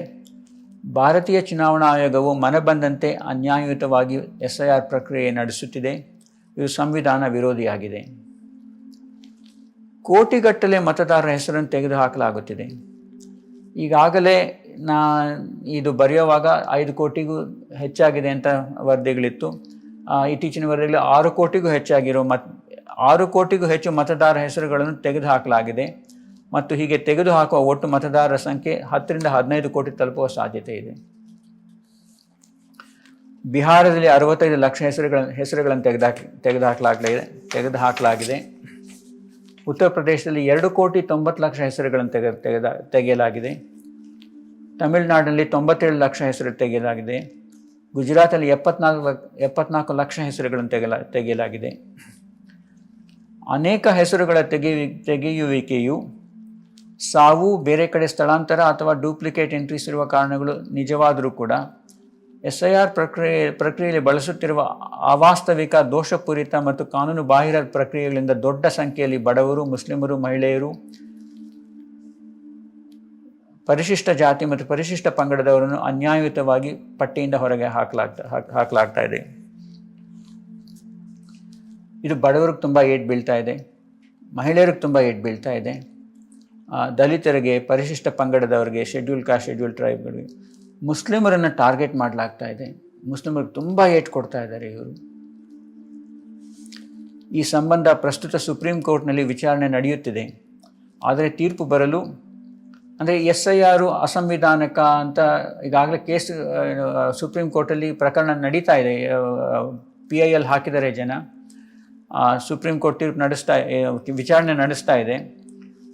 ಭಾರತೀಯ ಚುನಾವಣಾ ಆಯೋಗವು ಮನಬಂದಂತೆ ಅನ್ಯಾಯಯುತವಾಗಿ SIR ಪ್ರಕ್ರಿಯೆ ನಡೆಸುತ್ತಿದೆ. ಇದು ಸಂವಿಧಾನ ವಿರೋಧಿಯಾಗಿದೆ. ಕೋಟಿಗಟ್ಟಲೆ ಮತದಾರರ ಹೆಸರನ್ನು ತೆಗೆದುಹಾಕಲಾಗುತ್ತಿದೆ. ಈಗಾಗಲೇ ಇದು ಬರೆಯುವಾಗ 5 ಕೋಟಿಗೂ ಹೆಚ್ಚಾಗಿದೆ ಅಂತ ವರದಿಗಳಿತ್ತು. ಇತ್ತೀಚಿನ ವರದಿಗಳಲ್ಲಿ 6 ಕೋಟಿಗೂ ಹೆಚ್ಚಾಗಿರೋ 6 ಕೋಟಿಗೂ ಹೆಚ್ಚು ಮತದಾರರ ಹೆಸರುಗಳನ್ನು ತೆಗೆದುಹಾಕಲಾಗಿದೆ. ಮತ್ತು ಹೀಗೆ ತೆಗೆದುಹಾಕುವ ಒಟ್ಟು ಮತದಾರರ ಸಂಖ್ಯೆ 10 ರಿಂದ 15 ಕೋಟಿ ತಲುಪುವ ಸಾಧ್ಯತೆ ಇದೆ. ಬಿಹಾರದಲ್ಲಿ 65 ಲಕ್ಷ ಹೆಸರುಗಳನ್ನು ತೆಗೆದುಹಾಕಲಾಗಿದೆ. ಉತ್ತರ ಪ್ರದೇಶದಲ್ಲಿ 2 ಕೋಟಿ 90 ಲಕ್ಷ ಹೆಸರುಗಳನ್ನು ತೆಗೆಯಲಾಗಿದೆ. ತಮಿಳುನಾಡಿನಲ್ಲಿ 97 ಲಕ್ಷ ಹೆಸರು ತೆಗೆಯಲಾಗಿದೆ. ಗುಜರಾತಲ್ಲಿ 74 ಲಕ್ಷ ಹೆಸರುಗಳನ್ನು ತೆಗೆಯಲಾಗಿದೆ. ಅನೇಕ ಹೆಸರುಗಳ ತೆಗೆಯುವಿಕೆಯು ಸಾವು, ಬೇರೆ ಕಡೆ ಸ್ಥಳಾಂತರ ಅಥವಾ ಡೂಪ್ಲಿಕೇಟ್ ಎಂಟ್ರೀಸ್ ಇರುವ ಕಾರಣಗಳು ನಿಜವಾದರೂ ಕೂಡ SIR ಪ್ರಕ್ರಿಯೆಯಲ್ಲಿ ಬಳಸುತ್ತಿರುವ ಅವಾಸ್ತವಿಕ, ದೋಷಪೂರಿತ ಮತ್ತು ಕಾನೂನು ಬಾಹಿರ ಪ್ರಕ್ರಿಯೆಗಳಿಂದ ದೊಡ್ಡ ಸಂಖ್ಯೆಯಲ್ಲಿ ಬಡವರು, ಮುಸ್ಲಿಮರು, ಮಹಿಳೆಯರು, ಪರಿಶಿಷ್ಟ ಜಾತಿ ಮತ್ತು ಪರಿಶಿಷ್ಟ ಪಂಗಡದವರನ್ನು ಅನ್ಯಾಯಯುತವಾಗಿ ಪಟ್ಟಿಯಿಂದ ಹೊರಗೆ ಹಾಕಲಾಗ್ತಾ ಇದೆ. ಇದು ಬಡವರಿಗೆ ತುಂಬ ಏಟು ಬೀಳ್ತಾ ಇದೆ, ಮಹಿಳೆಯರಿಗೆ ತುಂಬ ಏಟು ಬೀಳ್ತಾ ಇದೆ, ದಲಿತರಿಗೆ, ಪರಿಶಿಷ್ಟ ಪಂಗಡದವರಿಗೆ, ಶೆಡ್ಯೂಲ್ ಕಾಸ್ಟ್, ಶೆಡ್ಯೂಲ್ ಟ್ರೈಬ್ಗಳಿಗೆ, ಮುಸ್ಲಿಮರನ್ನು ಟಾರ್ಗೆಟ್ ಮಾಡಲಾಗ್ತಾ ಇದೆ. ಮುಸ್ಲಿಮರಿಗೆ ತುಂಬ ಏಟು ಕೊಡ್ತಾ ಇದ್ದಾರೆ ಇವರು. ಈ ಸಂಬಂಧ ಪ್ರಸ್ತುತ ಸುಪ್ರೀಂ ಕೋರ್ಟ್ನಲ್ಲಿ ವಿಚಾರಣೆ ನಡೆಯುತ್ತಿದೆ. ಆದರೆ ತೀರ್ಪು ಬರಲು, ಅಂದರೆ SIR ಅಸಂವಿಧಾನಿಕ ಅಂತ ಈಗಾಗಲೇ ಕೇಸ್ ಸುಪ್ರೀಂ ಕೋರ್ಟಲ್ಲಿ ಪ್ರಕರಣ ನಡೀತಾ ಇದೆ. PIL ಹಾಕಿದರೆ ಜನ, ಸುಪ್ರೀಂ ಕೋರ್ಟ್ ವಿಚಾರಣೆ ನಡೆಸ್ತಾ ಇದೆ.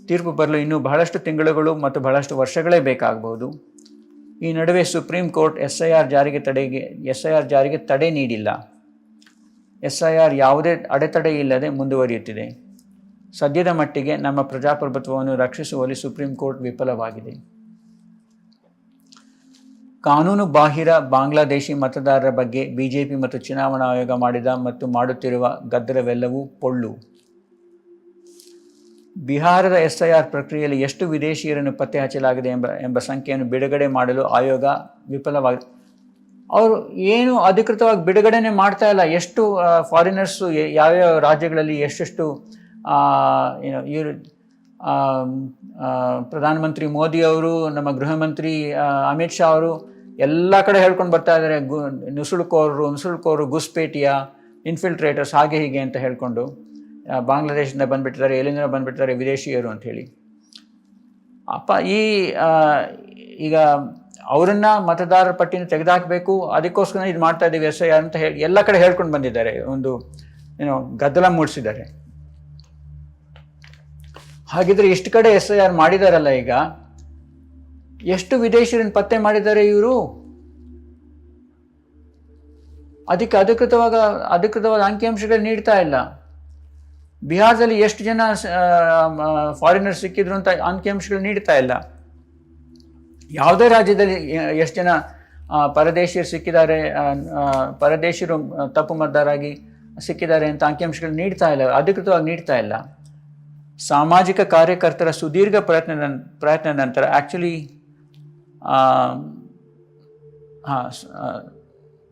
ತೀರ್ಪು ಬರಲು ಇನ್ನೂ ಬಹಳಷ್ಟು ತಿಂಗಳುಗಳು ಮತ್ತು ಬಹಳಷ್ಟು ವರ್ಷಗಳೇ ಬೇಕಾಗಬಹುದು. ಈ ನಡುವೆ ಸುಪ್ರೀಂ ಕೋರ್ಟ್ SIR ಜಾರಿಗೆ ತಡೆ ನೀಡಿಲ್ಲ. SIR ಯಾವುದೇ ಅಡೆತಡೆ ಇಲ್ಲದೆ ಮುಂದುವರಿಯುತ್ತಿದೆ. ಸದ್ಯದ ಮಟ್ಟಿಗೆ ನಮ್ಮ ಪ್ರಜಾಪ್ರಭುತ್ವವನ್ನು ರಕ್ಷಿಸುವಲ್ಲಿ ಸುಪ್ರೀಂ ಕೋರ್ಟ್ ವಿಫಲವಾಗಿದೆ. ಕಾನೂನು ಬಾಹಿರ ಬಾಂಗ್ಲಾದೇಶಿ ಮತದಾರರ ಬಗ್ಗೆ BJP ಮತ್ತು ಚುನಾವಣಾ ಆಯೋಗ ಮಾಡಿದ ಮತ್ತು ಮಾಡುತ್ತಿರುವ ಗದ್ದಲವೆಲ್ಲವೂ ಪೊಳ್ಳು. ಬಿಹಾರದ SIR ಪ್ರಕ್ರಿಯೆಯಲ್ಲಿ ಎಷ್ಟು ವಿದೇಶಿಯರನ್ನು ಪತ್ತೆ ಹಚ್ಚಲಾಗಿದೆ ಎಂಬ ಸಂಖ್ಯೆಯನ್ನು ಬಿಡುಗಡೆ ಮಾಡಲು ಆಯೋಗ ವಿಫಲವಾಗಿದೆ. ಅವರು ಏನು ಅಧಿಕೃತವಾಗಿ ಬಿಡುಗಡೆನೇ ಮಾಡ್ತಾ ಇಲ್ಲ. ಎಷ್ಟು ಫಾರಿನರ್ಸು ಯಾವ್ಯಾವ ರಾಜ್ಯಗಳಲ್ಲಿ ಎಷ್ಟೆಷ್ಟು ಇವರು ಪ್ರಧಾನಮಂತ್ರಿ ಮೋದಿ ಅವರು, ನಮ್ಮ ಗೃಹ ಮಂತ್ರಿ ಅಮಿತ್ ಶಾ ಅವರು ಎಲ್ಲ ಕಡೆ ಹೇಳ್ಕೊಂಡು ಬರ್ತಾ ಇದ್ದಾರೆ. ನುಸುಳುಕೋರು, ಗುಸ್ಪೇಟಿಯ ಇನ್ಫಿಲ್ಟ್ರೇಟರ್ಸ್, ಹಾಗೆ ಹೀಗೆ ಅಂತ ಹೇಳ್ಕೊಂಡು ಬಾಂಗ್ಲಾದೇಶದಿಂದ ಬಂದುಬಿಟ್ಟಿದ್ದಾರೆ, ಎಲ್ಲಿಂದ ಬಂದುಬಿಟ್ಟಿದ್ದಾರೆ ವಿದೇಶಿಯರು ಅಂಥೇಳಿ. ಈಗ ಅವರನ್ನು ಮತದಾರರ ಪಟ್ಟಿನ ತೆಗೆದುಹಾಕಬೇಕು, ಅದಕ್ಕೋಸ್ಕರ ಇದು ಮಾಡ್ತಾ ಇದ್ದೀವಿ SIR ಅಂತ ಹೇಳಿ ಎಲ್ಲ ಕಡೆ ಹೇಳ್ಕೊಂಡು ಬಂದಿದ್ದಾರೆ. ಒಂದು ಗದ್ದಲ ಮೂಡಿಸಿದ್ದಾರೆ. ಹಾಗಿದ್ರೆ ಇಷ್ಟು ಕಡೆ SIR ಮಾಡಿದಾರಲ್ಲ, ಈಗ ಎಷ್ಟು ವಿದೇಶಿಯರನ್ನು ಪತ್ತೆ ಮಾಡಿದ್ದಾರೆ ಇವರು? ಅದಕ್ಕೆ ಅಧಿಕೃತವಾದ ಅಂಕಿಅಂಶಗಳು ನೀಡ್ತಾ ಇಲ್ಲ. ಬಿಹಾರದಲ್ಲಿ ಎಷ್ಟು ಜನ ಫಾರಿನರ್ ಸಿಕ್ಕಿದ್ರು ಅಂತ ಅಂಕಿಅಂಶಗಳು ನೀಡ್ತಾ ಇಲ್ಲ. ಯಾವುದೇ ರಾಜ್ಯದಲ್ಲಿ ಎಷ್ಟು ಜನ ಪರದೇಶಿಯರು ಸಿಕ್ಕಿದ್ದಾರೆ, ಪರದೇಶಿಯರು ತಪ್ಪು ಮತದಾರರಾಗಿ ಸಿಕ್ಕಿದ್ದಾರೆ ಅಂತ ಅಂಕಿಅಂಶಗಳು ನೀಡ್ತಾ ಇಲ್ಲ, ಅಧಿಕೃತವಾಗಿ ನೀಡ್ತಾ ಇಲ್ಲ. ಸಾಮಾಜಿಕ ಕಾರ್ಯಕರ್ತರ ಸುದೀರ್ಘ ಪ್ರಯತ್ನದ ನಂತರ ಆ್ಯಕ್ಚುಲಿ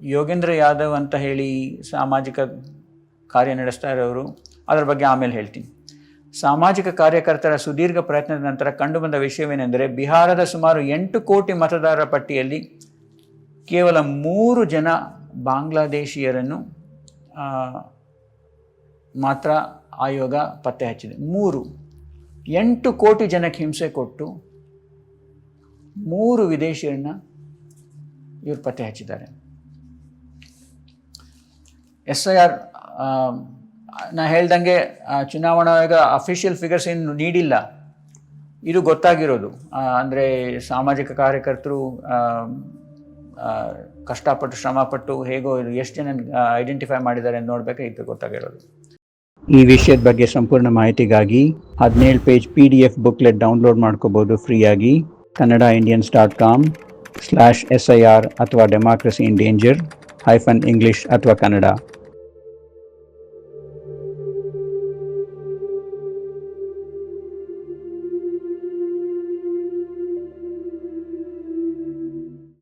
ಯೋಗೇಂದ್ರ ಯಾದವ್ ಅಂತ ಹೇಳಿ ಸಾಮಾಜಿಕ ಕಾರ್ಯ ನಡೆಸ್ತಾ ಇರೋರು, ಅದರ ಬಗ್ಗೆ ಆಮೇಲೆ ಹೇಳ್ತೀನಿ. ಸಾಮಾಜಿಕ ಕಾರ್ಯಕರ್ತರ ಸುದೀರ್ಘ ಪ್ರಯತ್ನದ ನಂತರ ಕಂಡುಬಂದ ವಿಷಯವೇನೆಂದರೆ, ಬಿಹಾರದ ಸುಮಾರು 8 ಕೋಟಿ ಮತದಾರರ ಪಟ್ಟಿಯಲ್ಲಿ ಕೇವಲ 3 ಜನ ಬಾಂಗ್ಲಾದೇಶಿಯರನ್ನು ಮಾತ್ರ ಆಯೋಗ ಪತ್ತೆ ಹಚ್ಚಿದೆ. 8 ಕೋಟಿ ಜನಕ್ಕೆ ಹಿಂಸೆ ಕೊಟ್ಟು 3 ವಿದೇಶಿಯರನ್ನು ಇವರು ಪತ್ತೆ ಹಚ್ಚಿದ್ದಾರೆ. SIR ನಾ ಹೇಳ್ದಂಗೆ ಚುನಾವಣಾ ಆಯೋಗ ಅಫಿಷಿಯಲ್ ಫಿಗರ್ಸ್ ಏನು ನೀಡಿಲ್ಲ. ಇದು ಗೊತ್ತಾಗಿರೋದು ಅಂದರೆ ಸಾಮಾಜಿಕ ಕಾರ್ಯಕರ್ತರು ಕಷ್ಟಪಟ್ಟು ಶ್ರಮಪಟ್ಟು ಹೇಗೋ ಎಷ್ಟು ಜನ ಐಡೆಂಟಿಫೈ ಮಾಡಿದ್ದಾರೆ ಅಂತ ನೋಡಬೇಕು, ಇದು ಗೊತ್ತಾಗಿರೋದು. ಈ ವಿಷಯದ ಬಗ್ಗೆ ಸಂಪೂರ್ಣ ಮಾಹಿತಿಗಾಗಿ 17 ಪೇಜ್ PDF ಬುಕ್ಲೆಟ್ ಡೌನ್ಲೋಡ್ ಮಾಡ್ಕೋಬೋದು ಫ್ರೀಯಾಗಿ. kannadaindians.com/SIR ಅಥವಾ ಡೆಮಾಕ್ರಸಿ ಇನ್ ಡೇಂಜರ್ -English ಅಥವಾ ಕನ್ನಡ